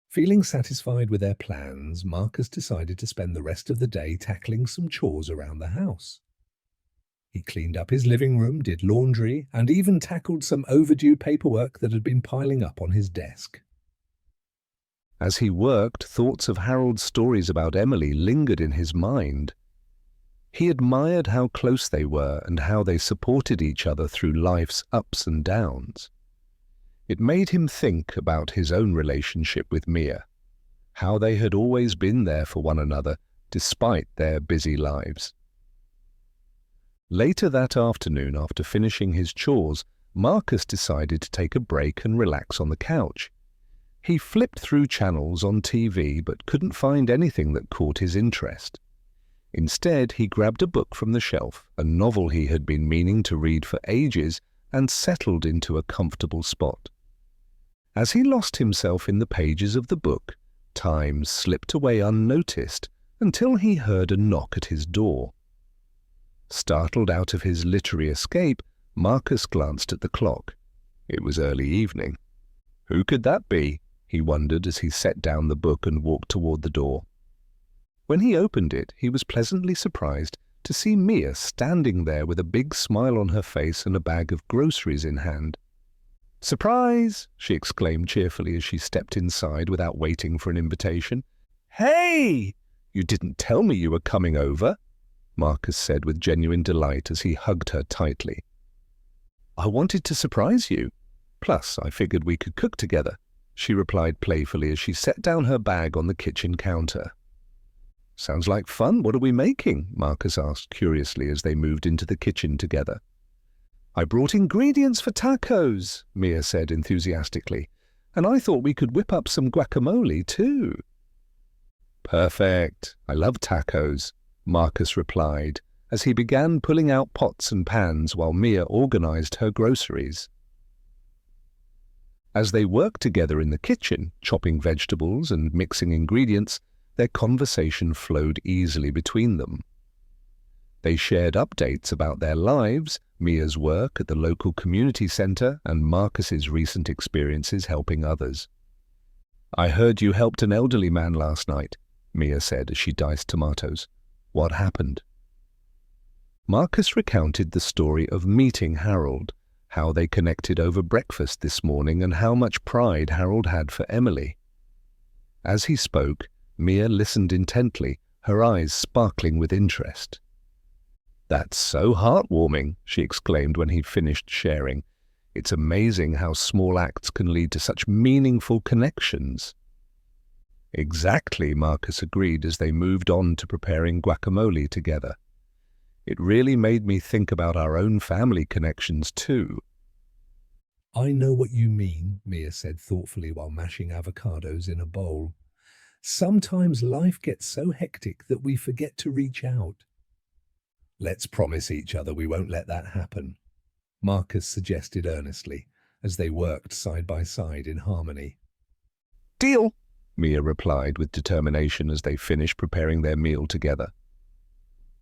Feeling satisfied with their plans, Marcus decided to spend the rest of the day tackling some chores around the house. He cleaned up his living room, did laundry, and even tackled some overdue paperwork that had been piling up on his desk. As he worked, thoughts of Harold's stories about Emily lingered in his mind. He admired how close they were and how they supported each other through life's ups and downs. It made him think about his own relationship with Mia, how they had always been there for one another despite their busy lives. Later that afternoon, after finishing his chores, Marcus decided to take a break and relax on the couch. He flipped through channels on TV but couldn't find anything that caught his interest. Instead, he grabbed a book from the shelf, a novel he had been meaning to read for ages, and settled into a comfortable spot. As he lost himself in the pages of the book, time slipped away unnoticed until he heard a knock at his door. Startled out of his literary escape, Marcus glanced at the clock. It was early evening. Who could that be? He wondered as he set down the book and walked toward the door. When he opened it, he was pleasantly surprised to see Mia standing there with a big smile on her face and a bag of groceries in hand. "Surprise!" she exclaimed cheerfully as she stepped inside without waiting for an invitation. "Hey! You didn't tell me you were coming over," Marcus said with genuine delight as he hugged her tightly. "I wanted to surprise you. Plus, I figured we could cook together," she replied playfully as she set down her bag on the kitchen counter. "Sounds like fun. What are we making?" Marcus asked curiously as they moved into the kitchen together. "I brought ingredients for tacos," Mia said enthusiastically, "and I thought we could whip up some guacamole too." "Perfect. I love tacos," Marcus replied as he began pulling out pots and pans while Mia organized her groceries. As they worked together in the kitchen, chopping vegetables and mixing ingredients, their conversation flowed easily between them. They shared updates about their lives, Mia's work at the local community center, and Marcus's recent experiences helping others. "I heard you helped an elderly man last night," Mia said as she diced tomatoes. "What happened?" Marcus recounted the story of meeting Harold, how they connected over breakfast this morning, and how much pride Harold had for Emily. As he spoke, Mia listened intently, her eyes sparkling with interest. "That's so heartwarming," she exclaimed when he finished sharing. "It's amazing how small acts can lead to such meaningful connections." "Exactly," Marcus agreed as they moved on to preparing guacamole together. "It really made me think about our own family connections too." I know what you mean, Mia said thoughtfully while mashing avocados in a bowl. Sometimes life gets so hectic that we forget to reach out. Let's promise each other we won't let that happen, Marcus suggested earnestly as they worked side by side in harmony. "Deal," Mia replied with determination as they finished preparing their meal together.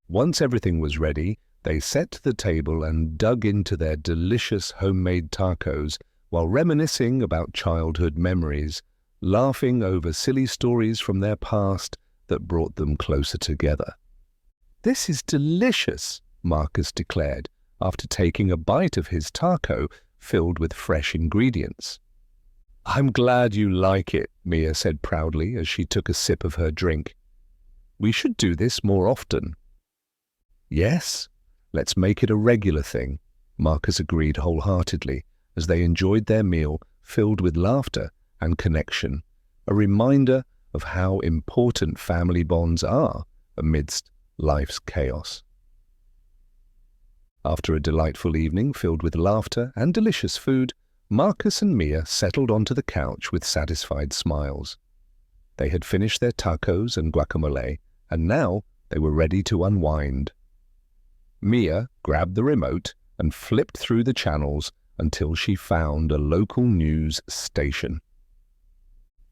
Once everything was ready, they set the table and dug into their delicious homemade tacos while reminiscing about childhood memories, laughing over silly stories from their past that brought them closer together. "This is delicious," Marcus declared after taking a bite of his taco filled with fresh ingredients. "I'm glad you like it," Mia said proudly as she took a sip of her drink. "We should do this more often." "Yes, let's make it a regular thing," Marcus agreed wholeheartedly as they enjoyed their meal filled with laughter and connection, a reminder of how important family bonds are amidst life's chaos. After a delightful evening filled with laughter and delicious food, Marcus and Mia settled onto the couch with satisfied smiles. They had finished their tacos and guacamole, and now they were ready to unwind. Mia grabbed the remote and flipped through the channels until she found a local news station.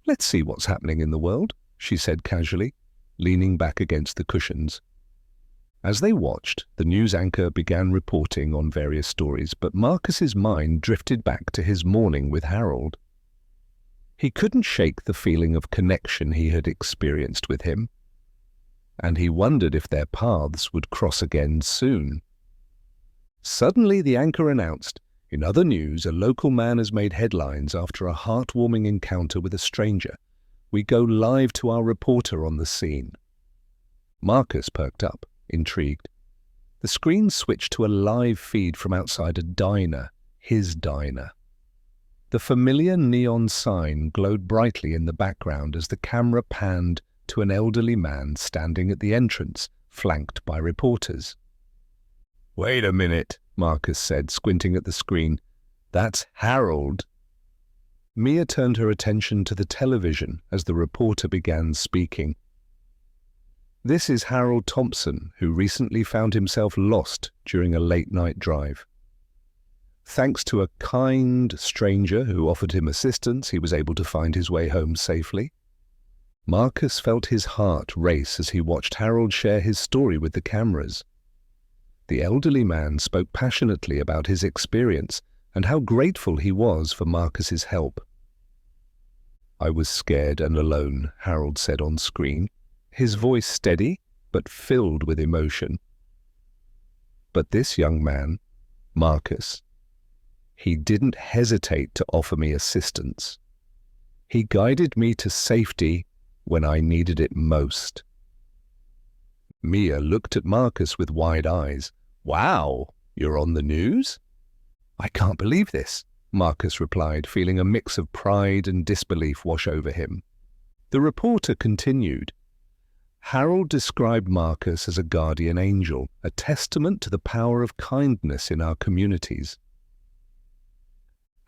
"Let's see what's happening in the world," she said casually, leaning back against the cushions. As they watched, the news anchor began reporting on various stories, but Marcus's mind drifted back to his morning with Harold. He couldn't shake the feeling of connection he had experienced with him, and he wondered if their paths would cross again soon. Suddenly the anchor announced, "In other news, a local man has made headlines after a heartwarming encounter with a stranger. We go live to our reporter on the scene." Marcus perked up, intrigued. The screen switched to a live feed from outside a diner, his diner. The familiar neon sign glowed brightly in the background as the camera panned to an elderly man standing at the entrance, flanked by reporters. "Wait a minute," Marcus said, squinting at the screen. "That's Harold." Mia turned her attention to the television as the reporter began speaking. "This is Harold Thompson, who recently found himself lost during a late-night drive. Thanks to a kind stranger who offered him assistance, he was able to find his way home safely." Marcus felt his heart race as he watched Harold share his story with the cameras. The elderly man spoke passionately about his experience and how grateful he was for Marcus's help. "I was scared and alone," Harold said on screen, his voice steady but filled with emotion. But this young man, Marcus, He didn't hesitate to offer me assistance. He guided me to safety when I needed it most. Mia looked at Marcus with wide eyes. Wow, you're on the news? I can't believe this, Marcus replied, feeling a mix of pride and disbelief wash over him. The reporter continued. Harold described Marcus as a guardian angel, a testament to the power of kindness in our communities.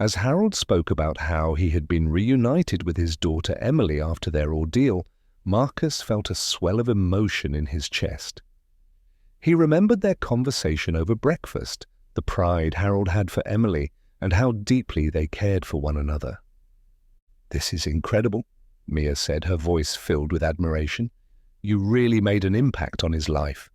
As Harold spoke about how he had been reunited with his daughter Emily after their ordeal, Marcus felt a swell of emotion in his chest. He remembered their conversation over breakfast, the pride Harold had for Emily, and how deeply they cared for one another. This is incredible, Mia said, her voice filled with admiration. You really made an impact on his life.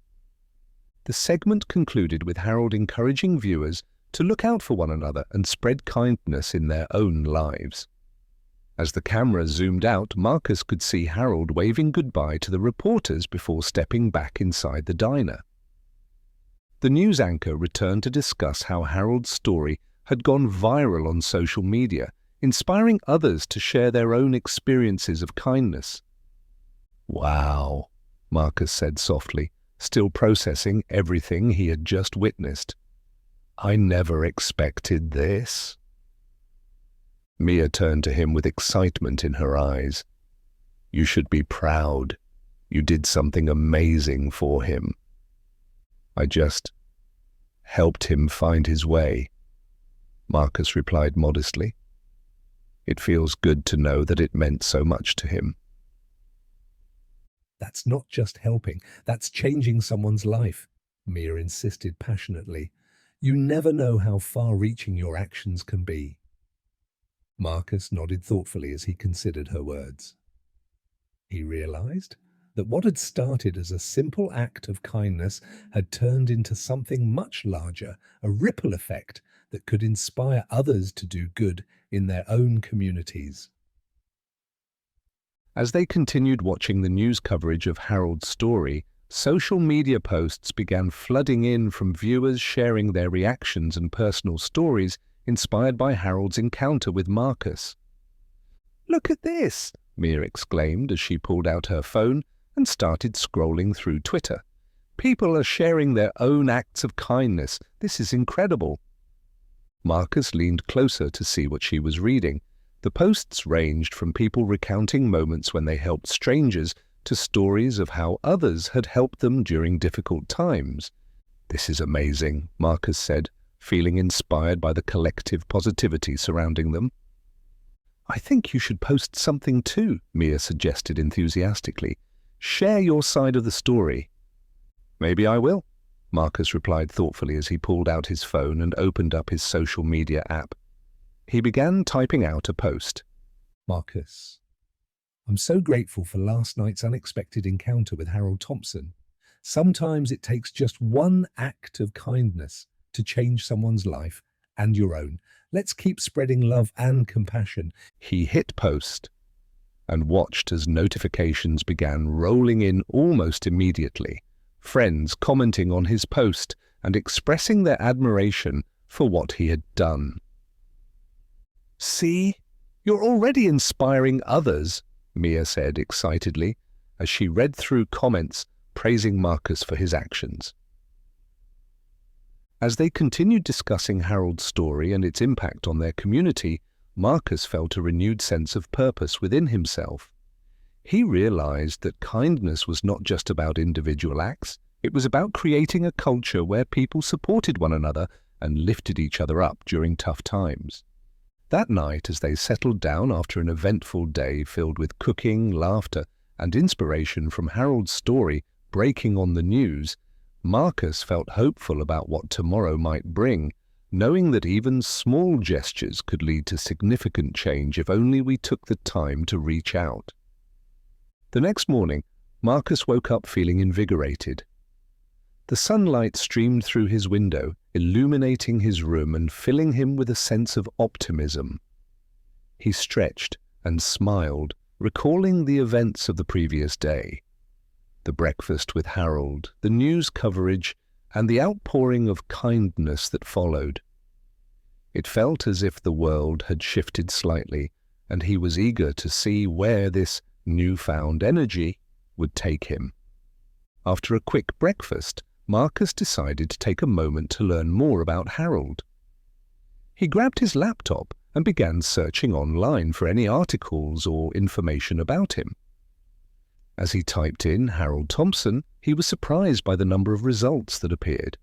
The segment concluded with Harold encouraging viewers to look out for one another and spread kindness in their own lives. As the camera zoomed out, Marcus could see Harold waving goodbye to the reporters before stepping back inside the diner. The news anchor returned to discuss how Harold's story had gone viral on social media, inspiring others to share their own experiences of kindness. Wow, Marcus said softly, still processing everything he had just witnessed. I never expected this. Mia turned to him with excitement in her eyes. You should be proud. You did something amazing for him. I just helped him find his way, Marcus replied modestly. It feels good to know that it meant so much to him. That's not just helping, that's changing someone's life, Mia insisted passionately. You never know how far-reaching your actions can be. Marcus nodded thoughtfully as he considered her words. He realized that what had started as a simple act of kindness had turned into something much larger, a ripple effect that could inspire others to do good in their own communities. As they continued watching the news coverage of Harold's story, social media posts began flooding in from viewers sharing their reactions and personal stories inspired by Harold's encounter with Marcus. Look at this, Mia exclaimed as she pulled out her phone and started scrolling through Twitter. People are sharing their own acts of kindness. This is incredible. Marcus leaned closer to see what she was reading. The posts ranged from people recounting moments when they helped strangers to stories of how others had helped them during difficult times. This is amazing, Marcus said, feeling inspired by the collective positivity surrounding them. I think you should post something too, Mia suggested enthusiastically. Share your side of the story. Maybe I will, Marcus replied thoughtfully as he pulled out his phone and opened up his social media app. He began typing out a post. Marcus, I'm so grateful for last night's unexpected encounter with Harold Thompson. Sometimes it takes just one act of kindness to change someone's life and your own. Let's keep spreading love and compassion. He hit post and watched as notifications began rolling in almost immediately, friends commenting on his post and expressing their admiration for what he had done. See, you're already inspiring others, Mia said excitedly as she read through comments praising Marcus for his actions. As they continued discussing Harold's story and its impact on their community, Marcus felt a renewed sense of purpose within himself. He realized that kindness was not just about individual acts, it was about creating a culture where people supported one another and lifted each other up during tough times. That night, as they settled down after an eventful day filled with cooking, laughter, and inspiration from Harold's story breaking on the news, Marcus felt hopeful about what tomorrow might bring, knowing that even small gestures could lead to significant change if only we took the time to reach out. The next morning, Marcus woke up feeling invigorated. The sunlight streamed through his window, illuminating his room and filling him with a sense of optimism. He stretched and smiled, recalling the events of the previous day. The breakfast with Harold, the news coverage, and the outpouring of kindness that followed. It felt as if the world had shifted slightly, and he was eager to see where this newfound energy would take him. After a quick breakfast, Marcus decided to take a moment to learn more about Harold. He grabbed his laptop and began searching online for any articles or information about him. As he typed in Harold Thompson, he was surprised by the number of results that appeared.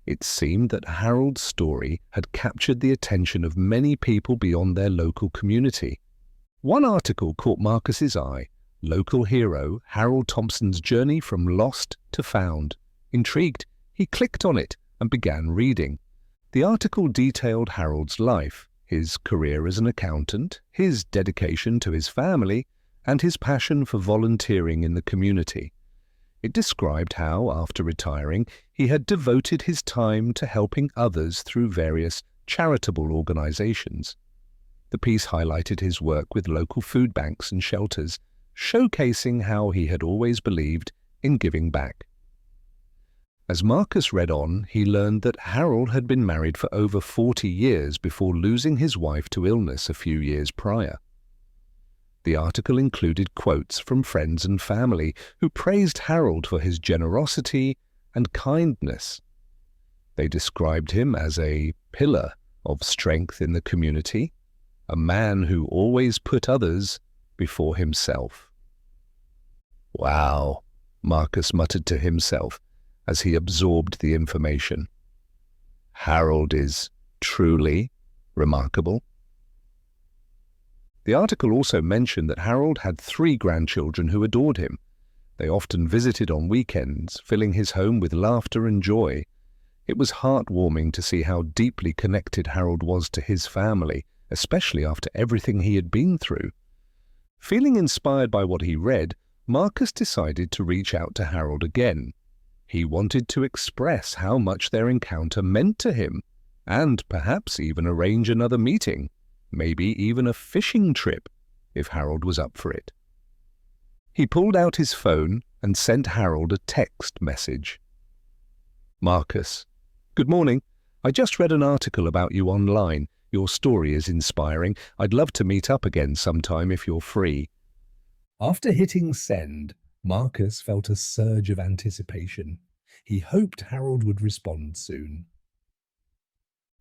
It seemed that Harold's story had captured the attention of many people beyond their local community. One article caught Marcus's eye: local hero Harold Thompson's journey from lost to found. Intrigued, he clicked on it and began reading. The article detailed Harold's life, his career as an accountant, his dedication to his family, and his passion for volunteering in the community. It described how, after retiring, he had devoted his time to helping others through various charitable organizations. The piece highlighted his work with local food banks and shelters, showcasing how he had always believed in giving back. As Marcus read on, he learned that Harold had been married for over 40 years before losing his wife to illness a few years prior. The article included quotes from friends and family who praised Harold for his generosity and kindness. They described him as a pillar of strength in the community, a man who always put others before himself. "Wow," Marcus muttered to himself as he absorbed the information. "Harold is truly remarkable." The article also mentioned that Harold had 3 grandchildren who adored him. They often visited on weekends, filling his home with laughter and joy. It was heartwarming to see how deeply connected Harold was to his family, especially after everything he had been through. Feeling inspired by what he read, Marcus decided to reach out to Harold again. He wanted to express how much their encounter meant to him, and perhaps even arrange another meeting. Maybe even a fishing trip, if Harold was up for it. He pulled out his phone and sent Harold a text message. "Marcus, good morning. I just read an article about you online. Your story is inspiring. I'd love to meet up again sometime if you're free." After hitting send, Marcus felt a surge of anticipation. He hoped Harold would respond soon.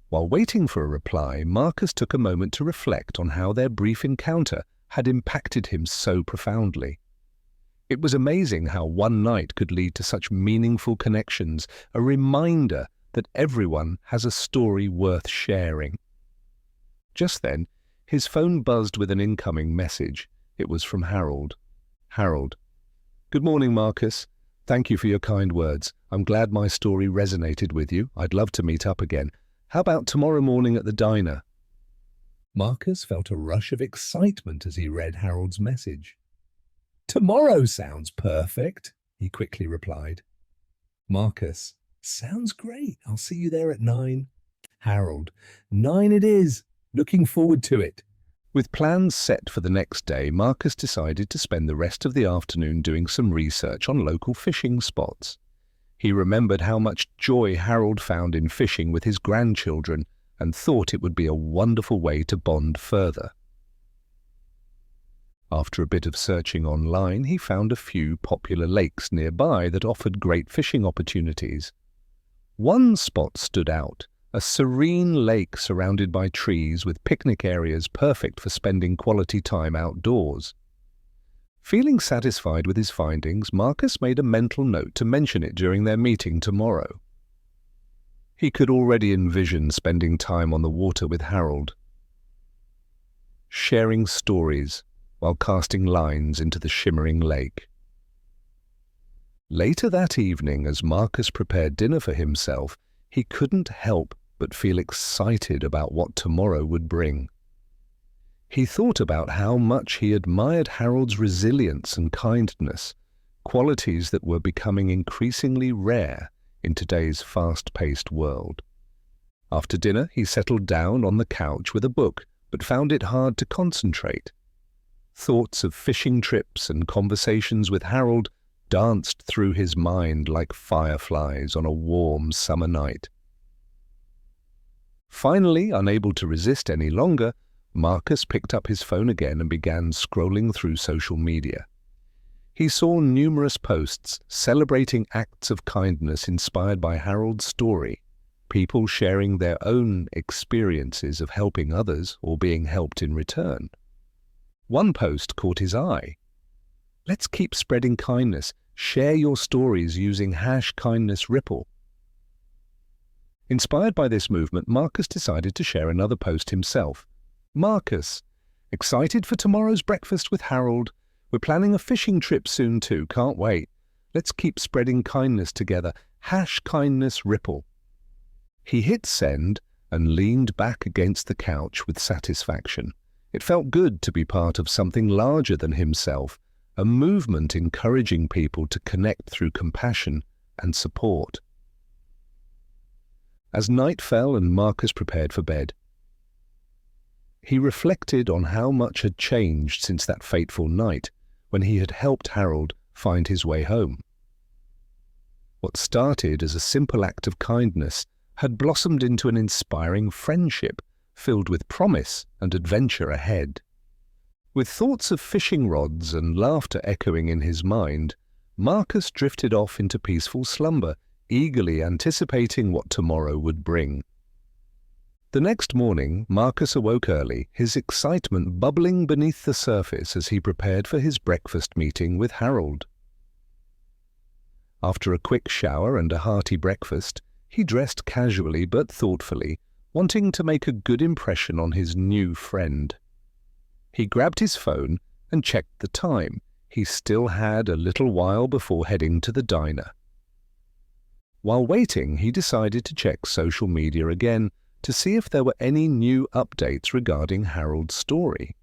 While waiting for a reply, Marcus took a moment to reflect on how their brief encounter had impacted him so profoundly. It was amazing how one night could lead to such meaningful connections, a reminder that everyone has a story worth sharing. Just then, his phone buzzed with an incoming message. It was from Harold. "Harold, good morning, Marcus. Thank you for your kind words. I'm glad my story resonated with you. I'd love to meet up again. How about tomorrow morning at the diner?" Marcus felt a rush of excitement as he read Harold's message. "Tomorrow sounds perfect," he quickly replied. Marcus, "Sounds great. I'll see you there at 9. Harold, 9 it is. Looking forward to it. With plans set for the next day, Marcus decided to spend the rest of the afternoon doing some research on local fishing spots. He remembered how much joy Harold found in fishing with his grandchildren and thought it would be a wonderful way to bond further. After a bit of searching online, he found a few popular lakes nearby that offered great fishing opportunities. One spot stood out, a serene lake surrounded by trees with picnic areas perfect for spending quality time outdoors. Feeling satisfied with his findings, Marcus made a mental note to mention it during their meeting tomorrow. He could already envision spending time on the water with Harold, sharing stories while casting lines into the shimmering lake. Later that evening, as Marcus prepared dinner for himself, he couldn't help but feel excited about what tomorrow would bring. He thought about how much he admired Harold's resilience and kindness, qualities that were becoming increasingly rare in today's fast-paced world. After dinner, he settled down on the couch with a book, but found it hard to concentrate. Thoughts of fishing trips and conversations with Harold danced through his mind like fireflies on a warm summer night. Finally, unable to resist any longer, Marcus picked up his phone again and began scrolling through social media. He saw numerous posts celebrating acts of kindness inspired by Harold's story, people sharing their own experiences of helping others or being helped in return. One post caught his eye. "Let's keep spreading kindness. Share your stories using #KindnessRipple." Inspired by this movement, Marcus decided to share another post himself. "Marcus, excited for tomorrow's breakfast with Harold? We're planning a fishing trip soon too, can't wait. Let's keep spreading kindness together. #KindnessRipple." He hit send and leaned back against the couch with satisfaction. It felt good to be part of something larger than himself, a movement encouraging people to connect through compassion and support. As night fell and Marcus prepared for bed, he reflected on how much had changed since that fateful night when he had helped Harold find his way home. What started as a simple act of kindness had blossomed into an inspiring friendship filled with promise and adventure ahead. With thoughts of fishing rods and laughter echoing in his mind, Marcus drifted off into peaceful slumber, eagerly anticipating what tomorrow would bring. The next morning, Marcus awoke early, his excitement bubbling beneath the surface as he prepared for his breakfast meeting with Harold. After a quick shower and a hearty breakfast, he dressed casually but thoughtfully, wanting to make a good impression on his new friend. He grabbed his phone and checked the time. He still had a little while before heading to the diner. While waiting, he decided to check social media again to see if there were any new updates regarding Harold's story.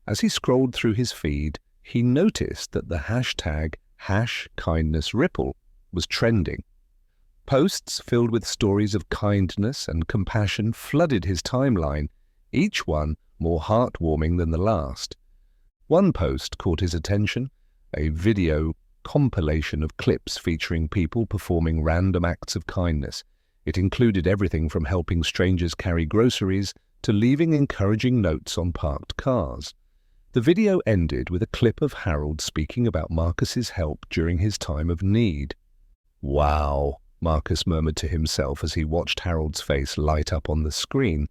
As he scrolled through his feed, he noticed that the hashtag #KindnessRipple was trending. Posts filled with stories of kindness and compassion flooded his timeline, each one more heartwarming than the last. One post caught his attention, a video compilation of clips featuring people performing random acts of kindness. It included everything from helping strangers carry groceries to leaving encouraging notes on parked cars. The video ended with a clip of Harold speaking about Marcus's help during his time of need. "Wow," Marcus murmured to himself as he watched Harold's face light up on the screen.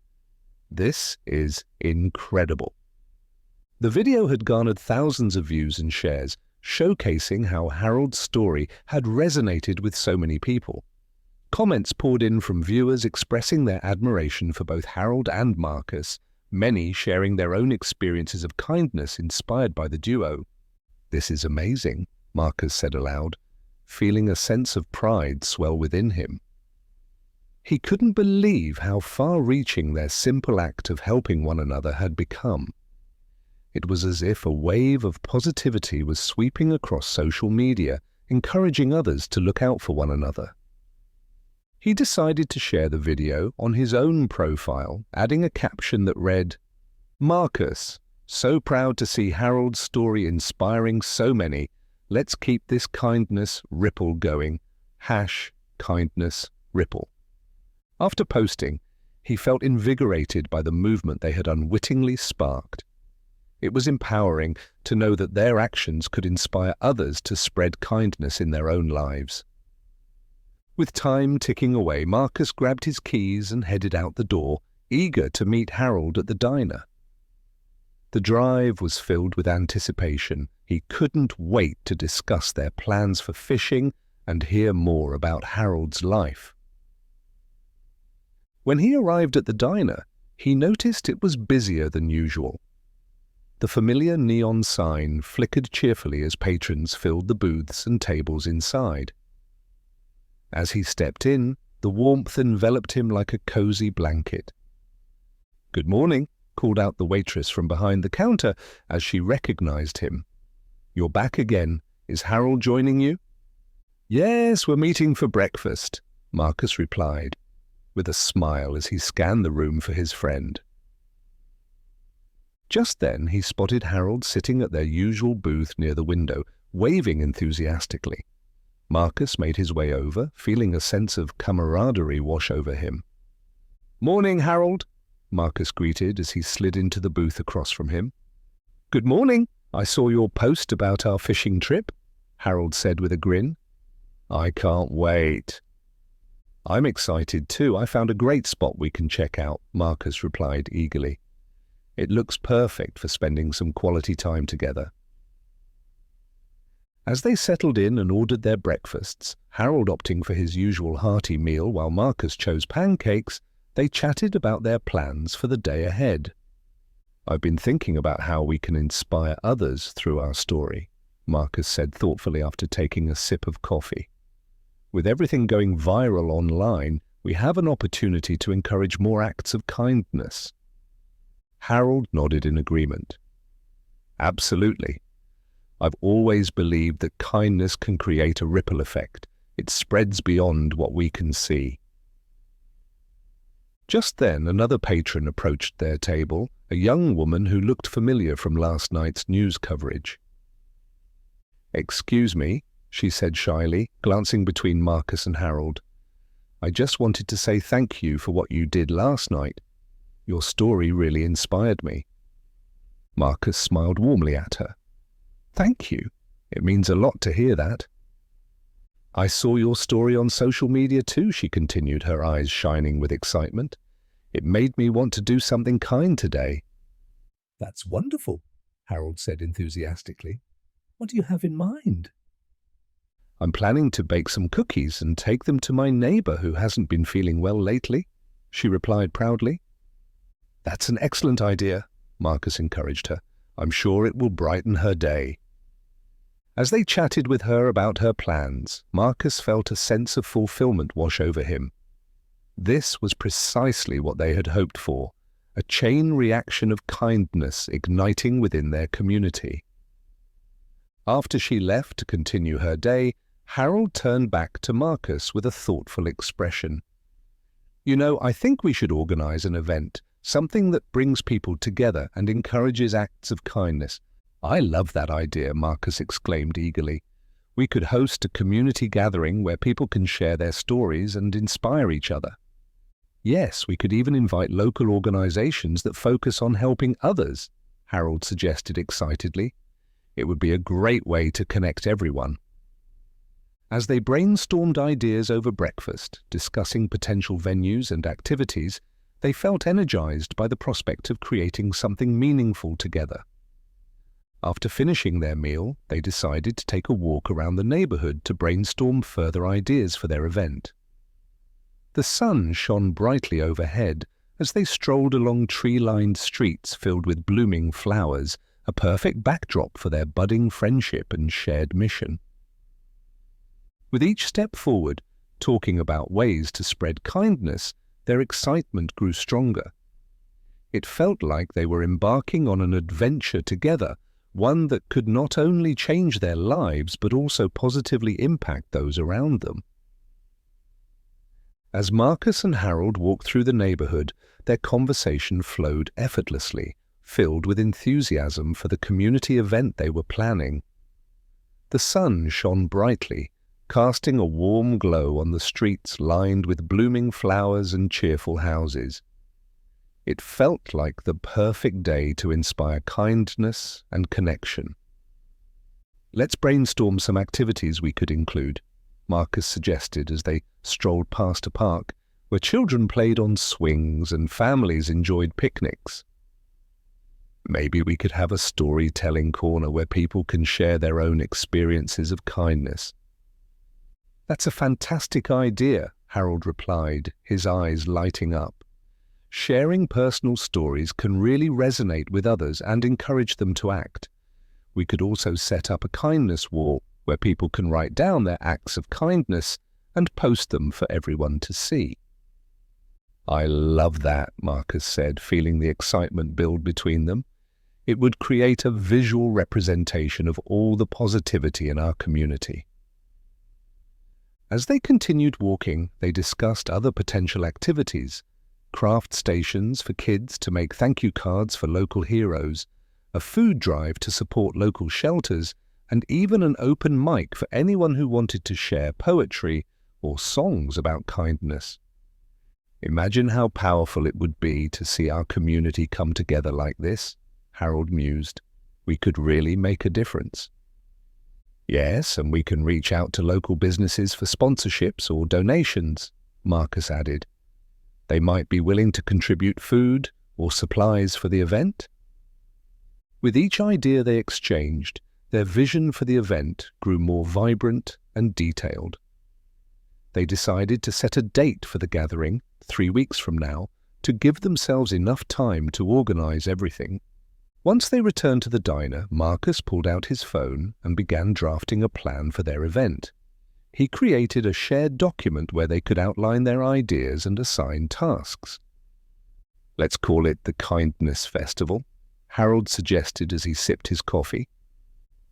"This is incredible." The video had garnered thousands of views and shares, showcasing how Harold's story had resonated with so many people. Comments poured in from viewers expressing their admiration for both Harold and Marcus, many sharing their own experiences of kindness inspired by the duo. "This is amazing," Marcus said aloud, feeling a sense of pride swell within him. He couldn't believe how far-reaching their simple act of helping one another had become. It was as if a wave of positivity was sweeping across social media, encouraging others to look out for one another. He decided to share the video on his own profile, adding a caption that read, "Marcus, so proud to see Harold's story inspiring so many. Let's keep this kindness ripple going. #KindnessRipple." After posting, he felt invigorated by the movement they had unwittingly sparked. It was empowering to know that their actions could inspire others to spread kindness in their own lives. With time ticking away, Marcus grabbed his keys and headed out the door, eager to meet Harold at the diner. The drive was filled with anticipation. He couldn't wait to discuss their plans for fishing and hear more about Harold's life. When he arrived at the diner, he noticed it was busier than usual. The familiar neon sign flickered cheerfully as patrons filled the booths and tables inside. As he stepped in, the warmth enveloped him like a cozy blanket. "Good morning," called out the waitress from behind the counter as she recognized him. "You're back again. Is Harold joining you?" "Yes, we're meeting for breakfast," Marcus replied, with a smile as he scanned the room for his friend. Just then he spotted Harold sitting at their usual booth near the window, waving enthusiastically. Marcus made his way over, feeling a sense of camaraderie wash over him. "Morning, Harold," Marcus greeted as he slid into the booth across from him. "Good morning. I saw your post about our fishing trip," Harold said with a grin. "I can't wait." "I'm excited too. I found a great spot we can check out," Marcus replied eagerly. "It looks perfect for spending some quality time together." As they settled in and ordered their breakfasts, Harold opting for his usual hearty meal while Marcus chose pancakes, they chatted about their plans for the day ahead. "I've been thinking about how we can inspire others through our story," Marcus said thoughtfully after taking a sip of coffee. "With everything going viral online, we have an opportunity to encourage more acts of kindness." Harold nodded in agreement. "Absolutely. I've always believed that kindness can create a ripple effect. It spreads beyond what we can see." Just then, another patron approached their table, a young woman who looked familiar from last night's news coverage. "Excuse me," she said shyly, glancing between Marcus and Harold. "I just wanted to say thank you for what you did last night. Your story really inspired me." Marcus smiled warmly at her. "Thank you. It means a lot to hear that." "I saw your story on social media too," she continued, her eyes shining with excitement. "It made me want to do something kind today." "That's wonderful," Harold said enthusiastically. "What do you have in mind?" "I'm planning to bake some cookies and take them to my neighbor who hasn't been feeling well lately," she replied proudly. "That's an excellent idea," Marcus encouraged her. "I'm sure it will brighten her day." As they chatted with her about her plans, Marcus felt a sense of fulfillment wash over him. This was precisely what they had hoped for, a chain reaction of kindness igniting within their community. After she left to continue her day, Harold turned back to Marcus with a thoughtful expression. "You know, I think we should organize an event, something that brings people together and encourages acts of kindness." "I love that idea," Marcus exclaimed eagerly. "We could host a community gathering where people can share their stories and inspire each other." "Yes, we could even invite local organizations that focus on helping others," Harold suggested excitedly. "It would be a great way to connect everyone." As they brainstormed ideas over breakfast, discussing potential venues and activities, they felt energized by the prospect of creating something meaningful together. After finishing their meal, they decided to take a walk around the neighborhood to brainstorm further ideas for their event. The sun shone brightly overhead as they strolled along tree-lined streets filled with blooming flowers, a perfect backdrop for their budding friendship and shared mission. With each step forward, talking about ways to spread kindness, their excitement grew stronger. It felt like they were embarking on an adventure together, one that could not only change their lives but also positively impact those around them. As Marcus and Harold walked through the neighborhood, their conversation flowed effortlessly, filled with enthusiasm for the community event they were planning. The sun shone brightly, casting a warm glow on the streets lined with blooming flowers and cheerful houses. It felt like the perfect day to inspire kindness and connection. "Let's brainstorm some activities we could include," Marcus suggested as they strolled past a park where children played on swings and families enjoyed picnics. "Maybe we could have a storytelling corner where people can share their own experiences of kindness." "That's a fantastic idea," Harold replied, his eyes lighting up. "Sharing personal stories can really resonate with others and encourage them to act. We could also set up a kindness wall where people can write down their acts of kindness and post them for everyone to see." "I love that," Marcus said, feeling the excitement build between them. "It would create a visual representation of all the positivity in our community." As they continued walking, they discussed other potential activities: craft stations for kids to make thank you cards for local heroes, a food drive to support local shelters, and even an open mic for anyone who wanted to share poetry or songs about kindness. Imagine how powerful it would be to see our community come together like this, Harold mused. We could really make a difference. Yes, and we can reach out to local businesses for sponsorships or donations, Marcus added. They might be willing to contribute food or supplies for the event. With each idea they exchanged, their vision for the event grew more vibrant and detailed. They decided to set a date for the gathering 3 weeks from now to give themselves enough time to organize everything. Once they returned to the diner, Marcus pulled out his phone and began drafting a plan for their event. He created a shared document where they could outline their ideas and assign tasks. Let's call it the Kindness Festival, Harold suggested as he sipped his coffee.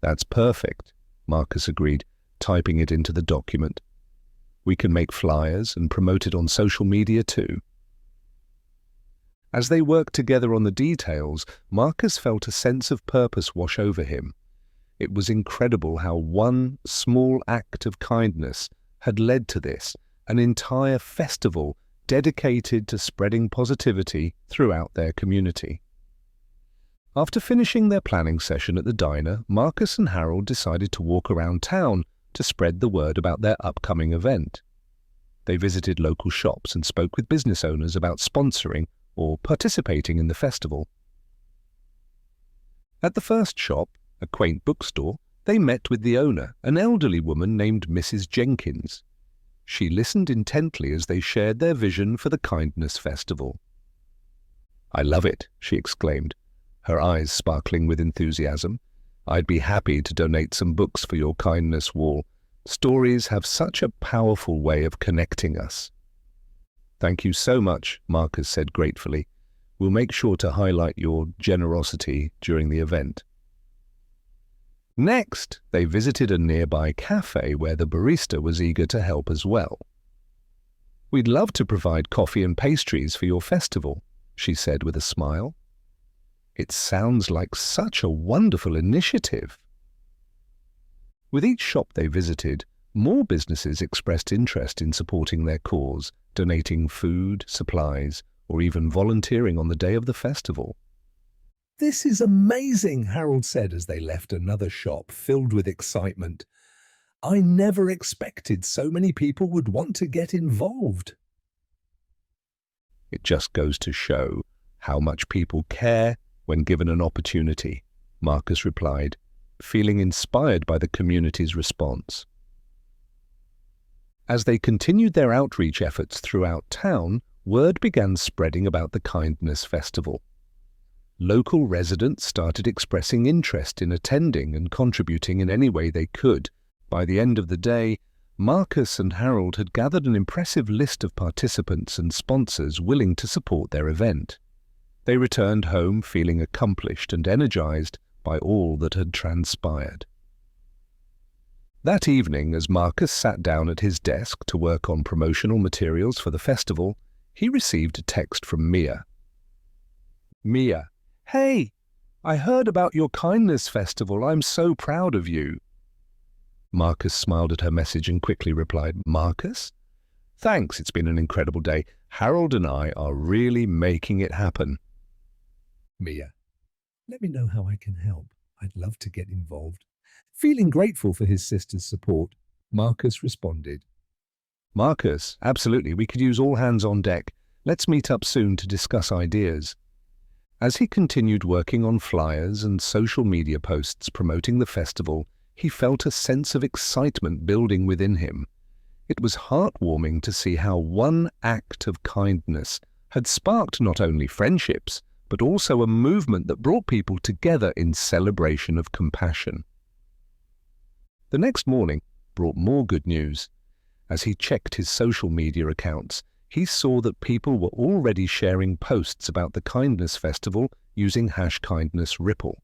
That's perfect, Marcus agreed, typing it into the document. We can make flyers and promote it on social media too. As they worked together on the details, Marcus felt a sense of purpose wash over him. It was incredible how one small act of kindness had led to this, an entire festival dedicated to spreading positivity throughout their community. After finishing their planning session at the diner, Marcus and Harold decided to walk around town to spread the word about their upcoming event. They visited local shops and spoke with business owners about sponsoring or participating in the festival. At the first shop, a quaint bookstore, they met with the owner, an elderly woman named Mrs. Jenkins. She listened intently as they shared their vision for the Kindness Festival. "I love it," she exclaimed, her eyes sparkling with enthusiasm. "I'd be happy to donate some books for your kindness wall. Stories have such a powerful way of connecting us." "Thank you so much," Marcus said gratefully. "We'll make sure to highlight your generosity during the event." Next, they visited a nearby cafe where the barista was eager to help as well. "We'd love to provide coffee and pastries for your festival," she said with a smile. "It sounds like such a wonderful initiative." With each shop they visited, more businesses expressed interest in supporting their cause, donating food, supplies, or even volunteering on the day of the festival. "This is amazing," Harold said as they left another shop filled with excitement. "I never expected so many people would want to get involved." "It just goes to show how much people care when given an opportunity," Marcus replied, feeling inspired by the community's response. As they continued their outreach efforts throughout town, word began spreading about the Kindness Festival. Local residents started expressing interest in attending and contributing in any way they could. By the end of the day, Marcus and Harold had gathered an impressive list of participants and sponsors willing to support their event. They returned home feeling accomplished and energized by all that had transpired. That evening, as Marcus sat down at his desk to work on promotional materials for the festival, he received a text from Mia. "Mia, hey, I heard about your Kindness Festival. I'm so proud of you." Marcus smiled at her message and quickly replied, "Marcus? Thanks, it's been an incredible day. Harold and I are really making it happen." Mia, "Let me know how I can help. I'd love to get involved." Feeling grateful for his sister's support, Marcus responded, "Marcus, absolutely, we could use all hands on deck. Let's meet up soon to discuss ideas." As he continued working on flyers and social media posts promoting the festival, he felt a sense of excitement building within him. It was heartwarming to see how one act of kindness had sparked not only friendships, but also a movement that brought people together in celebration of compassion. The next morning brought more good news. As he checked his social media accounts, he saw that people were already sharing posts about the Kindness Festival using #KindnessRipple.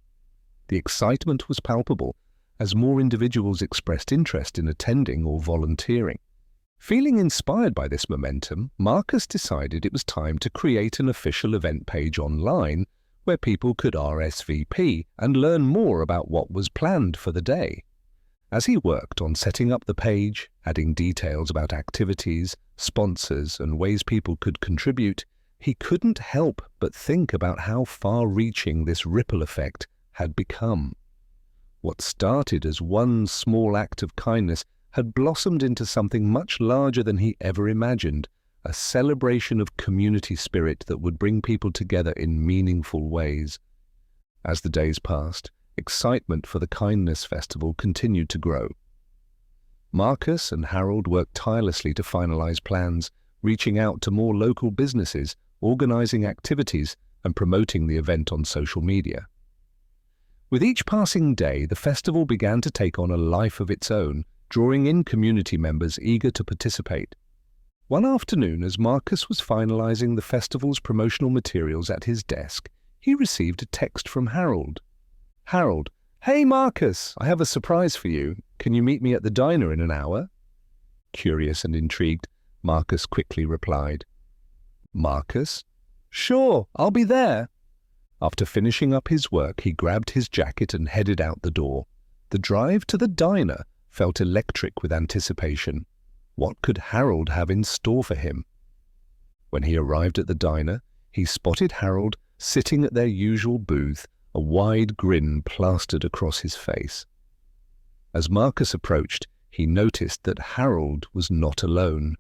The excitement was palpable, as more individuals expressed interest in attending or volunteering. Feeling inspired by this momentum, Marcus decided it was time to create an official event page online where people could RSVP and learn more about what was planned for the day. As he worked on setting up the page, adding details about activities, sponsors, and ways people could contribute, he couldn't help but think about how far-reaching this ripple effect had become. What started as one small act of kindness had blossomed into something much larger than he ever imagined, a celebration of community spirit that would bring people together in meaningful ways. As the days passed, excitement for the Kindness Festival continued to grow. Marcus and Harold worked tirelessly to finalize plans, reaching out to more local businesses, organizing activities, and promoting the event on social media. With each passing day, the festival began to take on a life of its own, drawing in community members eager to participate. One afternoon, as Marcus was finalizing the festival's promotional materials at his desk, he received a text from Harold. "Harold, hey Marcus, I have a surprise for you. Can you meet me at the diner in an hour?" Curious and intrigued, Marcus quickly replied. "Marcus? Sure, I'll be there." After finishing up his work, he grabbed his jacket and headed out the door. The drive to the diner felt electric with anticipation. What could Harold have in store for him? When he arrived at the diner, he spotted Harold sitting at their usual booth, a wide grin plastered across his face. As Marcus approached, he noticed that Harold was not alone.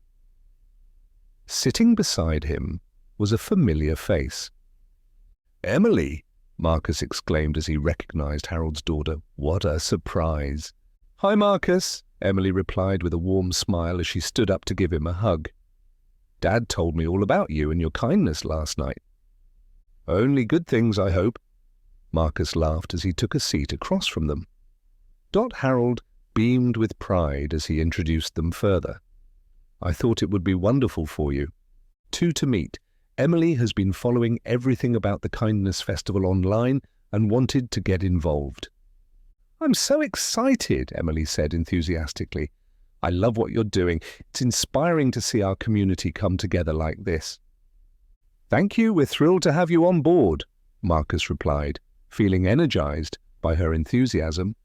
Sitting beside him was a familiar face. "Emily!" Marcus exclaimed as he recognized Harold's daughter. "What a surprise!" "Hi, Marcus," Emily replied with a warm smile as she stood up to give him a hug. "Dad told me all about you and your kindness last night." "Only good things, I hope." Marcus laughed as he took a seat across from them. Harold beamed with pride as he introduced them further. "I thought it would be wonderful for you two to meet. Emily has been following everything about the Kindness Festival online and wanted to get involved." "I'm so excited," Emily said enthusiastically. "I love what you're doing. It's inspiring to see our community come together like this." "Thank you, we're thrilled to have you on board," Marcus replied, feeling energized by her enthusiasm.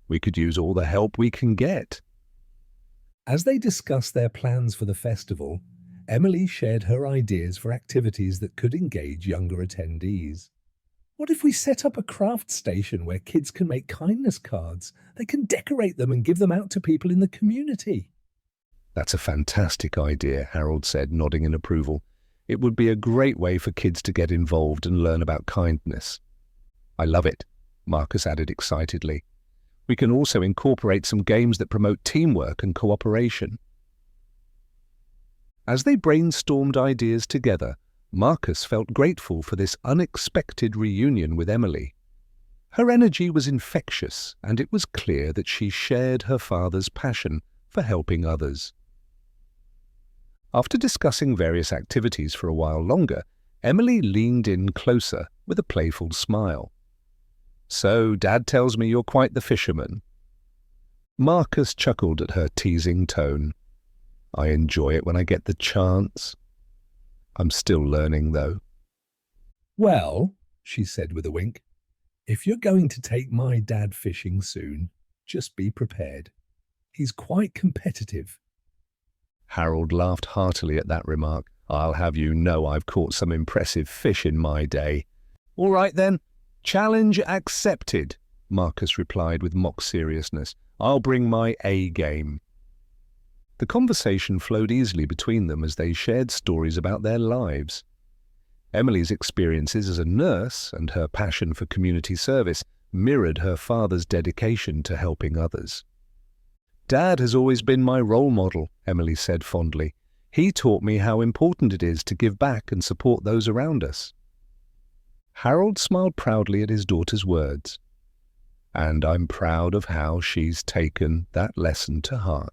"We could use all the help we can get." As they discussed their plans for the festival, Emily shared her ideas for activities that could engage younger attendees. "What if we set up a craft station where kids can make kindness cards? They can decorate them and give them out to people in the community." "That's a fantastic idea," Harold said, nodding in approval. "It would be a great way for kids to get involved and learn about kindness." "I love it," Marcus added excitedly. "We can also incorporate some games that promote teamwork and cooperation." As they brainstormed ideas together, Marcus felt grateful for this unexpected reunion with Emily. Her energy was infectious, and it was clear that she shared her father's passion for helping others. After discussing various activities for a while longer, Emily leaned in closer with a playful smile. "So, Dad tells me you're quite the fisherman." Marcus chuckled at her teasing tone. "I enjoy it when I get the chance. I'm still learning, though." "Well," she said with a wink, "if you're going to take my dad fishing soon, just be prepared. He's quite competitive." Harold laughed heartily at that remark. "I'll have you know I've caught some impressive fish in my day." "All right then, challenge accepted," Marcus replied with mock seriousness. "I'll bring my A game." The conversation flowed easily between them as they shared stories about their lives. Emily's experiences as a nurse and her passion for community service mirrored her father's dedication to helping others. "Dad has always been my role model," Emily said fondly. "He taught me how important it is to give back and support those around us." Harold smiled proudly at his daughter's words. "And I'm proud of how she's taken that lesson to heart."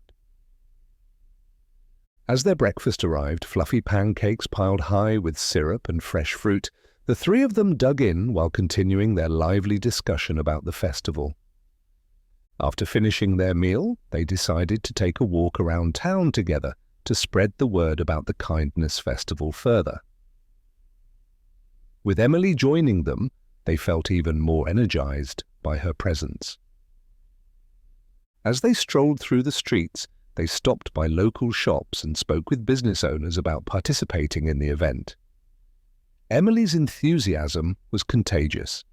As their breakfast arrived, fluffy pancakes piled high with syrup and fresh fruit, the three of them dug in while continuing their lively discussion about the festival. After finishing their meal, they decided to take a walk around town together to spread the word about the Kindness Festival further. With Emily joining them, they felt even more energized by her presence. As they strolled through the streets, they stopped by local shops and spoke with business owners about participating in the event. Emily's enthusiasm was contagious.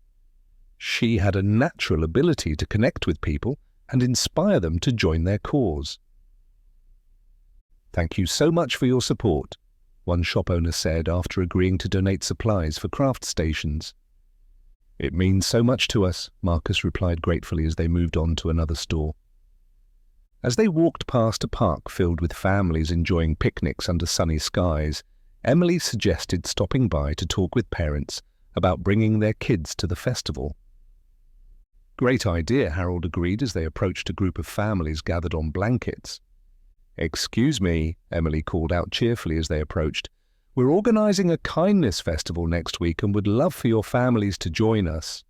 She had a natural ability to connect with people and inspire them to join their cause. "Thank you so much for your support," one shop owner said after agreeing to donate supplies for craft stations. "It means so much to us," Marcus replied gratefully as they moved on to another store. As they walked past a park filled with families enjoying picnics under sunny skies, Emily suggested stopping by to talk with parents about bringing their kids to the festival. "Great idea," Harold agreed as they approached a group of families gathered on blankets. "Excuse me," Emily called out cheerfully as they approached. "We're organizing a kindness festival next week and would love for your families to join us."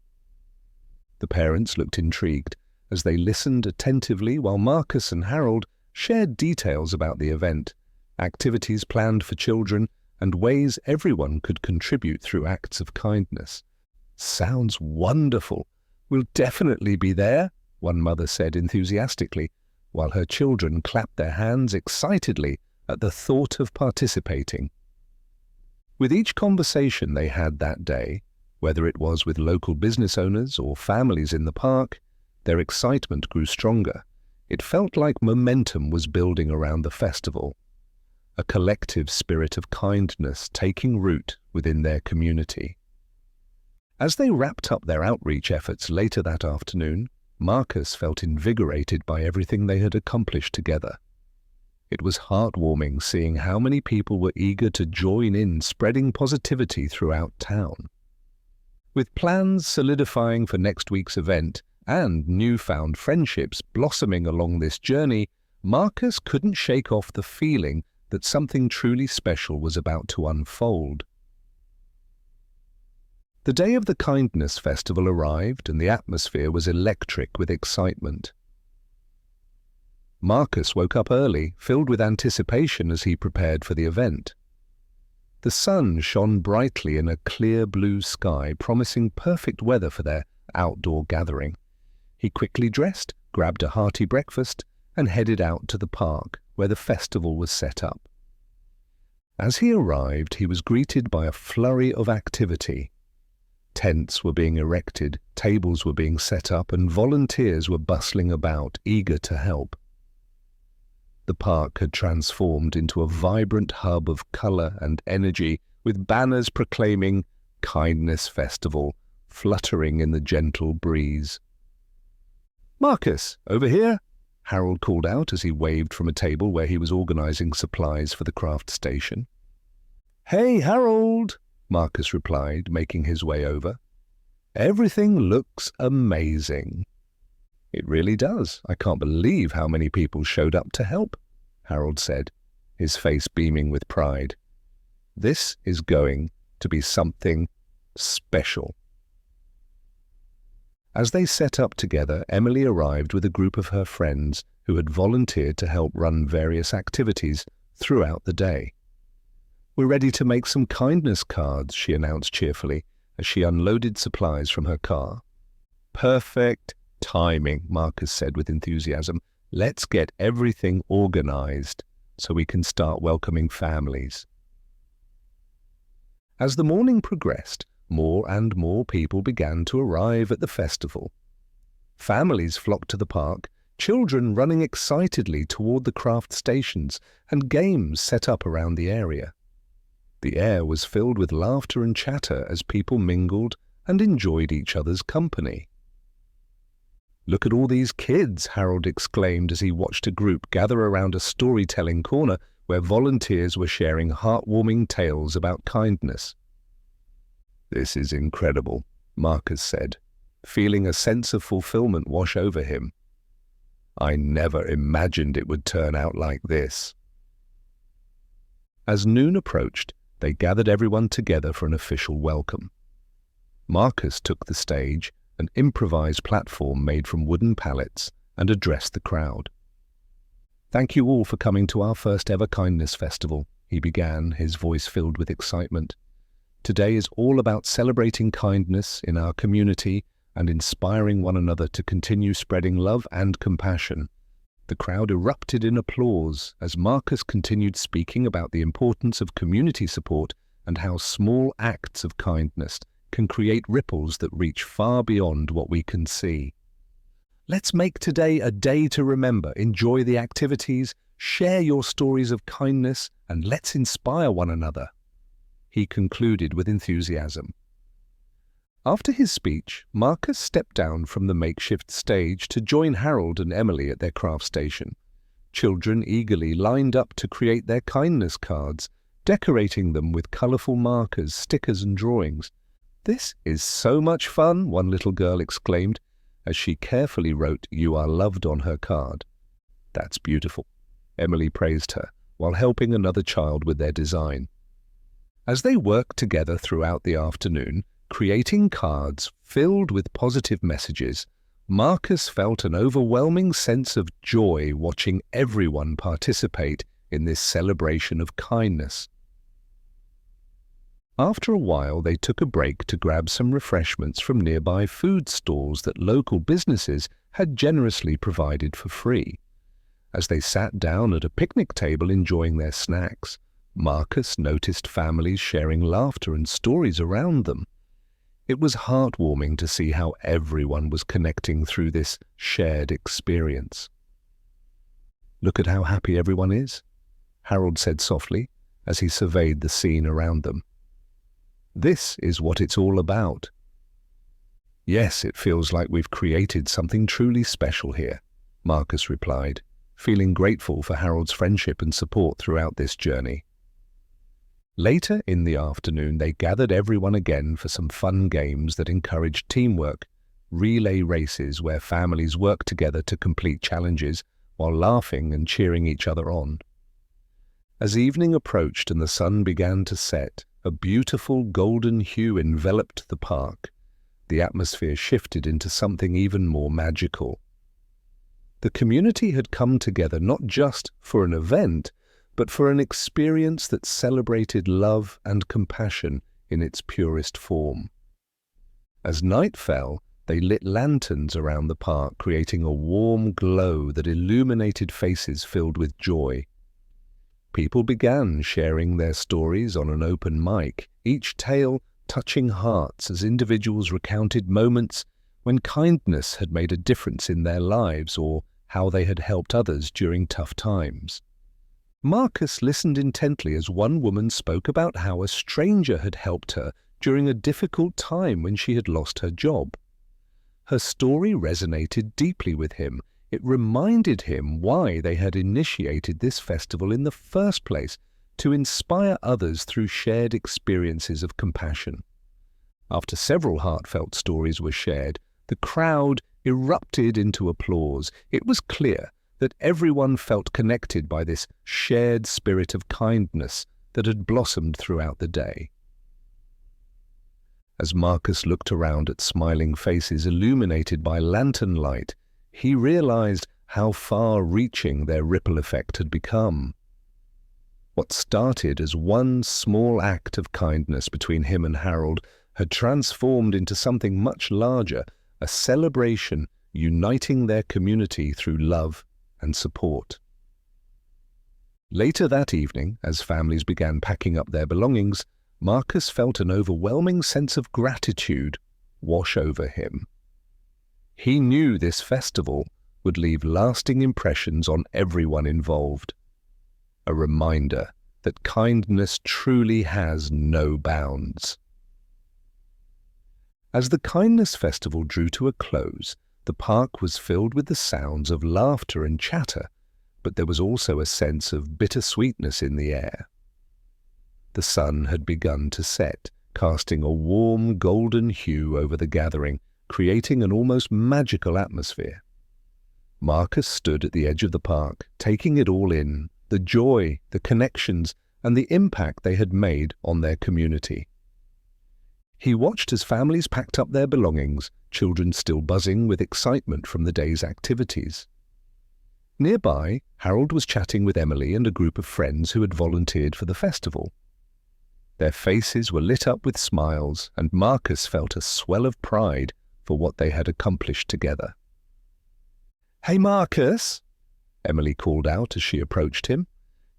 The parents looked intrigued as they listened attentively while Marcus and Harold shared details about the event, activities planned for children, and ways everyone could contribute through acts of kindness. "Sounds wonderful. We'll definitely be there," one mother said enthusiastically, while her children clapped their hands excitedly at the thought of participating. With each conversation they had that day, whether it was with local business owners or families in the park, their excitement grew stronger. It felt like momentum was building around the festival, a collective spirit of kindness taking root within their community. As they wrapped up their outreach efforts later that afternoon, Marcus felt invigorated by everything they had accomplished together. It was heartwarming seeing how many people were eager to join in spreading positivity throughout town. With plans solidifying for next week's event and newfound friendships blossoming along this journey, Marcus couldn't shake off the feeling that something truly special was about to unfold. The day of the Kindness Festival arrived and the atmosphere was electric with excitement. Marcus woke up early, filled with anticipation as he prepared for the event. The sun shone brightly in a clear blue sky, promising perfect weather for their outdoor gathering. He quickly dressed, grabbed a hearty breakfast, and headed out to the park where the festival was set up. As he arrived, he was greeted by a flurry of activity. Tents were being erected, tables were being set up, and volunteers were bustling about, eager to help. The park had transformed into a vibrant hub of color and energy, with banners proclaiming "Kindness Festival" fluttering in the gentle breeze. "Marcus, over here!" Harold called out as he waved from a table where he was organizing supplies for the craft station. "Hey, Harold!" Marcus replied, making his way over. "Everything looks amazing." "It really does. I can't believe how many people showed up to help," Harold said, his face beaming with pride. "This is going to be something special." As they set up together, Emily arrived with a group of her friends who had volunteered to help run various activities throughout the day. "We're ready to make some kindness cards," she announced cheerfully as she unloaded supplies from her car. "Perfect timing," Marcus said with enthusiasm. "Let's get everything organized so we can start welcoming families." As the morning progressed, more and more people began to arrive at the festival. Families flocked to the park, children running excitedly toward the craft stations and games set up around the area. The air was filled with laughter and chatter as people mingled and enjoyed each other's company. "Look at all these kids," Harold exclaimed as he watched a group gather around a storytelling corner where volunteers were sharing heartwarming tales about kindness. "This is incredible," Marcus said, feeling a sense of fulfillment wash over him. "I never imagined it would turn out like this." As noon approached, they gathered everyone together for an official welcome. Marcus took the stage, an improvised platform made from wooden pallets, and addressed the crowd. "Thank you all for coming to our first ever Kindness Festival," he began, his voice filled with excitement. "Today is all about celebrating kindness in our community and inspiring one another to continue spreading love and compassion. The crowd erupted in applause as Marcus continued speaking about the importance of community support and how small acts of kindness can create ripples that reach far beyond what we can see. Let's make today a day to remember. Enjoy the activities, share your stories of kindness, and let's inspire one another, he concluded with enthusiasm. After his speech, Marcus stepped down from the makeshift stage to join Harold and Emily at their craft station. Children eagerly lined up to create their kindness cards, decorating them with colourful markers, stickers and drawings. "This is so much fun," one little girl exclaimed as she carefully wrote "You are loved" on her card. "That's beautiful," Emily praised her, while helping another child with their design. As they worked together throughout the afternoon, creating cards filled with positive messages, Marcus felt an overwhelming sense of joy watching everyone participate in this celebration of kindness. After a while, they took a break to grab some refreshments from nearby food stalls that local businesses had generously provided for free. As they sat down at a picnic table enjoying their snacks, Marcus noticed families sharing laughter and stories around them. It was heartwarming to see how everyone was connecting through this shared experience. "Look at how happy everyone is," Harold said softly as he surveyed the scene around them. "This is what it's all about." "Yes, it feels like we've created something truly special here," Marcus replied, feeling grateful for Harold's friendship and support throughout this journey. Later in the afternoon, they gathered everyone again for some fun games that encouraged teamwork, relay races where families worked together to complete challenges while laughing and cheering each other on. As evening approached and the sun began to set, a beautiful golden hue enveloped the park. The atmosphere shifted into something even more magical. The community had come together not just for an event, but for an experience that celebrated love and compassion in its purest form. As night fell, they lit lanterns around the park, creating a warm glow that illuminated faces filled with joy. People began sharing their stories on an open mic, each tale touching hearts as individuals recounted moments when kindness had made a difference in their lives or how they had helped others during tough times. Marcus listened intently as one woman spoke about how a stranger had helped her during a difficult time when she had lost her job. Her story resonated deeply with him. It reminded him why they had initiated this festival in the first place, to inspire others through shared experiences of compassion. After several heartfelt stories were shared, the crowd erupted into applause. It was clear that everyone felt connected by this shared spirit of kindness that had blossomed throughout the day. As Marcus looked around at smiling faces illuminated by lantern light, he realized how far-reaching their ripple effect had become. What started as one small act of kindness between him and Harold had transformed into something much larger, a celebration uniting their community through love and support. Later that evening, as families began packing up their belongings, Marcus felt an overwhelming sense of gratitude wash over him. He knew this festival would leave lasting impressions on everyone involved, a reminder that kindness truly has no bounds. As the Kindness Festival drew to a close, the park was filled with the sounds of laughter and chatter, but there was also a sense of bittersweetness in the air. The sun had begun to set, casting a warm golden hue over the gathering, creating an almost magical atmosphere. Marcus stood at the edge of the park, taking it all in, the joy, the connections, and the impact they had made on their community. He watched as families packed up their belongings, children still buzzing with excitement from the day's activities. Nearby, Harold was chatting with Emily and a group of friends who had volunteered for the festival. Their faces were lit up with smiles, and Marcus felt a swell of pride for what they had accomplished together. "Hey, Marcus," Emily called out as she approached him.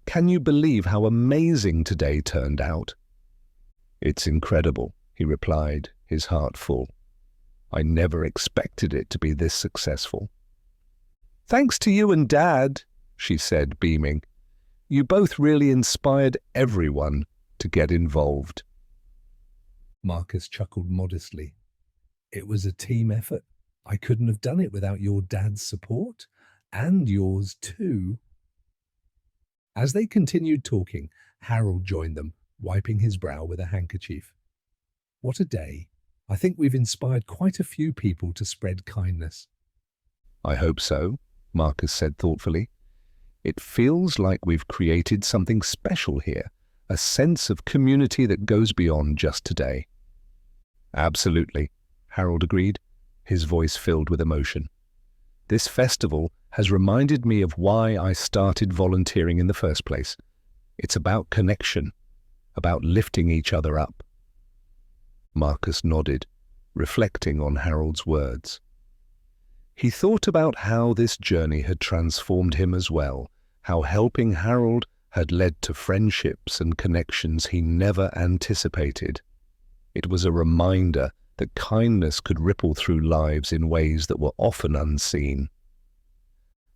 "Can you believe how amazing today turned out?" "It's incredible," he replied, his heart full. "I never expected it to be this successful." "Thanks to you and Dad," she said, beaming. "You both really inspired everyone to get involved." Marcus chuckled modestly. "It was a team effort. I couldn't have done it without your dad's support, and yours too." As they continued talking, Harold joined them, wiping his brow with a handkerchief. "What a day. I think we've inspired quite a few people to spread kindness." "I hope so," Marcus said thoughtfully. "It feels like we've created something special here, a sense of community that goes beyond just today." "Absolutely," Harold agreed, his voice filled with emotion. "This festival has reminded me of why I started volunteering in the first place. It's about connection, about lifting each other up." Marcus nodded, reflecting on Harold's words. He thought about how this journey had transformed him as well, how helping Harold had led to friendships and connections he never anticipated. It was a reminder that kindness could ripple through lives in ways that were often unseen.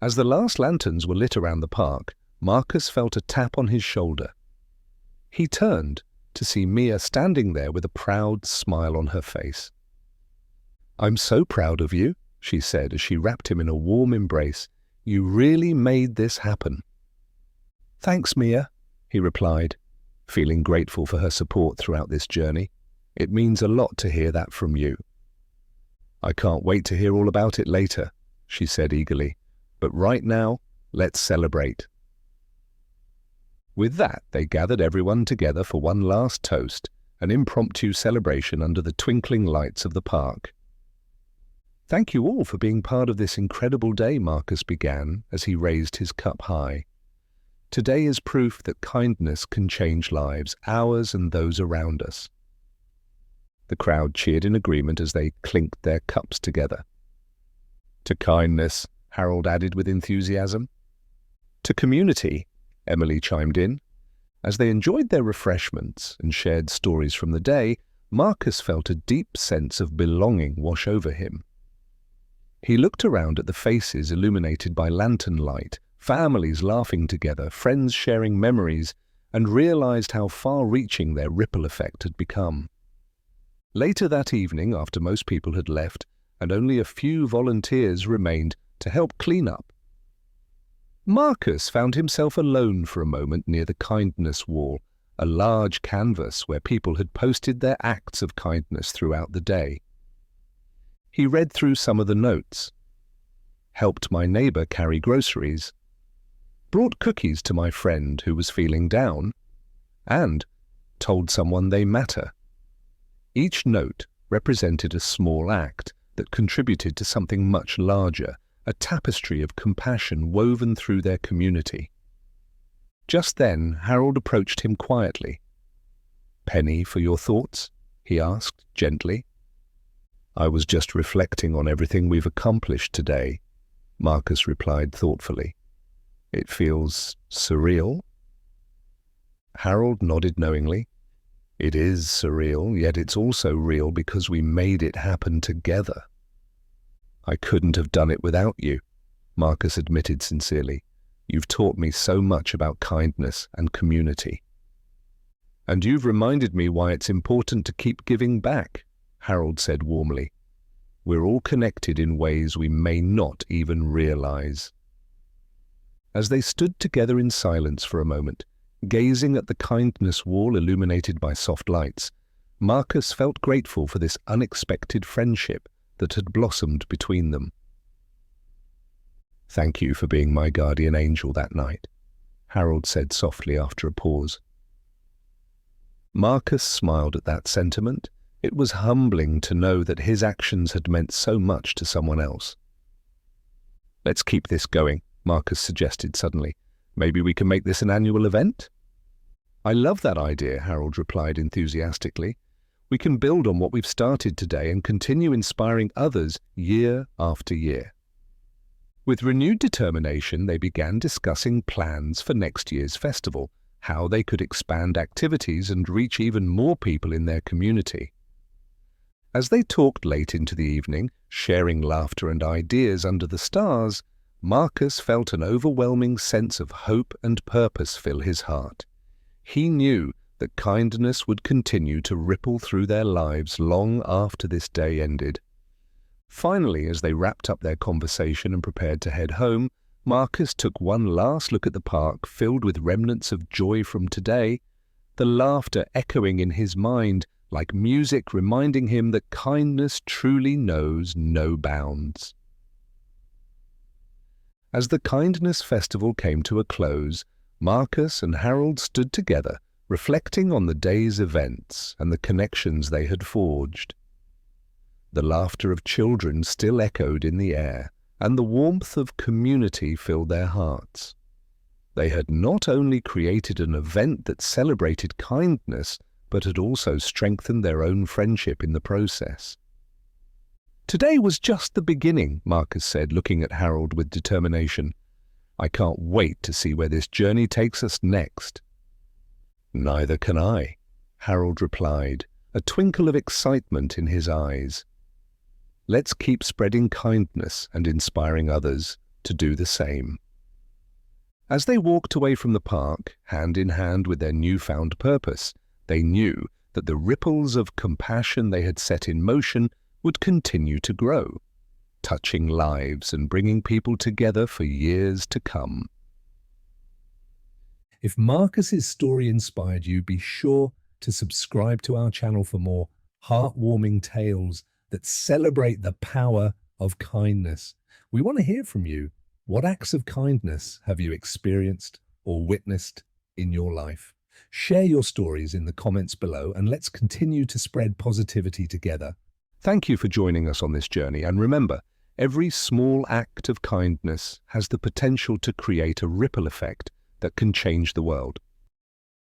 As the last lanterns were lit around the park, Marcus felt a tap on his shoulder. He turned to see Mia standing there with a proud smile on her face. "I'm so proud of you," she said as she wrapped him in a warm embrace. "You really made this happen." "Thanks, Mia," he replied, feeling grateful for her support throughout this journey. "It means a lot to hear that from you." "I can't wait to hear all about it later," she said eagerly. "But right now, let's celebrate." With that, they gathered everyone together for one last toast, an impromptu celebration under the twinkling lights of the park. "Thank you all for being part of this incredible day," Marcus began as he raised his cup high. "Today is proof that kindness can change lives, ours and those around us." The crowd cheered in agreement as they clinked their cups together. "To kindness," Harold added with enthusiasm. "To community," Emily chimed in. As they enjoyed their refreshments and shared stories from the day, Marcus felt a deep sense of belonging wash over him. He looked around at the faces illuminated by lantern light, families laughing together, friends sharing memories, and realized how far-reaching their ripple effect had become. Later that evening, after most people had left and only a few volunteers remained to help clean up, Marcus found himself alone for a moment near the kindness wall, a large canvas where people had posted their acts of kindness throughout the day. He read through some of the notes. "Helped my neighbor carry groceries," "Brought cookies to my friend who was feeling down," and "Told someone they matter." Each note represented a small act that contributed to something much larger, a tapestry of compassion woven through their community. Just then, Harold approached him quietly. "Penny for your thoughts?" he asked gently. "I was just reflecting on everything we've accomplished today," Marcus replied thoughtfully. "It feels surreal." Harold nodded knowingly. "It is surreal, yet it's also real because we made it happen together." "I couldn't have done it without you," Marcus admitted sincerely. "You've taught me so much about kindness and community." "And you've reminded me why it's important to keep giving back," Harold said warmly. "We're all connected in ways we may not even realize." As they stood together in silence for a moment, gazing at the kindness wall illuminated by soft lights, Marcus felt grateful for this unexpected friendship that had blossomed between them. "Thank you for being my guardian angel that night," Harold said softly after a pause. Marcus smiled at that sentiment. It was humbling to know that his actions had meant so much to someone else. "Let's keep this going," Marcus suggested suddenly. "Maybe we can make this an annual event?" "I love that idea," Harold replied enthusiastically. "We can build on what we've started today and continue inspiring others year after year." With renewed determination, they began discussing plans for next year's festival, how they could expand activities and reach even more people in their community. As they talked late into the evening, sharing laughter and ideas under the stars, Marcus felt an overwhelming sense of hope and purpose fill his heart. He knew that kindness would continue to ripple through their lives long after this day ended. Finally, as they wrapped up their conversation and prepared to head home, Marcus took one last look at the park filled with remnants of joy from today, the laughter echoing in his mind like music reminding him that kindness truly knows no bounds. As the Kindness Festival came to a close, Marcus and Harold stood together, reflecting on the day's events and the connections they had forged. The laughter of children still echoed in the air, and the warmth of community filled their hearts. They had not only created an event that celebrated kindness, but had also strengthened their own friendship in the process. "Today was just the beginning," Marcus said, looking at Harold with determination. "I can't wait to see where this journey takes us next." "Neither can I," Harold replied, a twinkle of excitement in his eyes. "Let's keep spreading kindness and inspiring others to do the same." As they walked away from the park, hand in hand with their newfound purpose, they knew that the ripples of compassion they had set in motion would continue to grow, touching lives and bringing people together for years to come. If Marcus's story inspired you, be sure to subscribe to our channel for more heartwarming tales that celebrate the power of kindness. We want to hear from you. What acts of kindness have you experienced or witnessed in your life? Share your stories in the comments below, and let's continue to spread positivity together. Thank you for joining us on this journey, and remember, every small act of kindness has the potential to create a ripple effect that can change the world.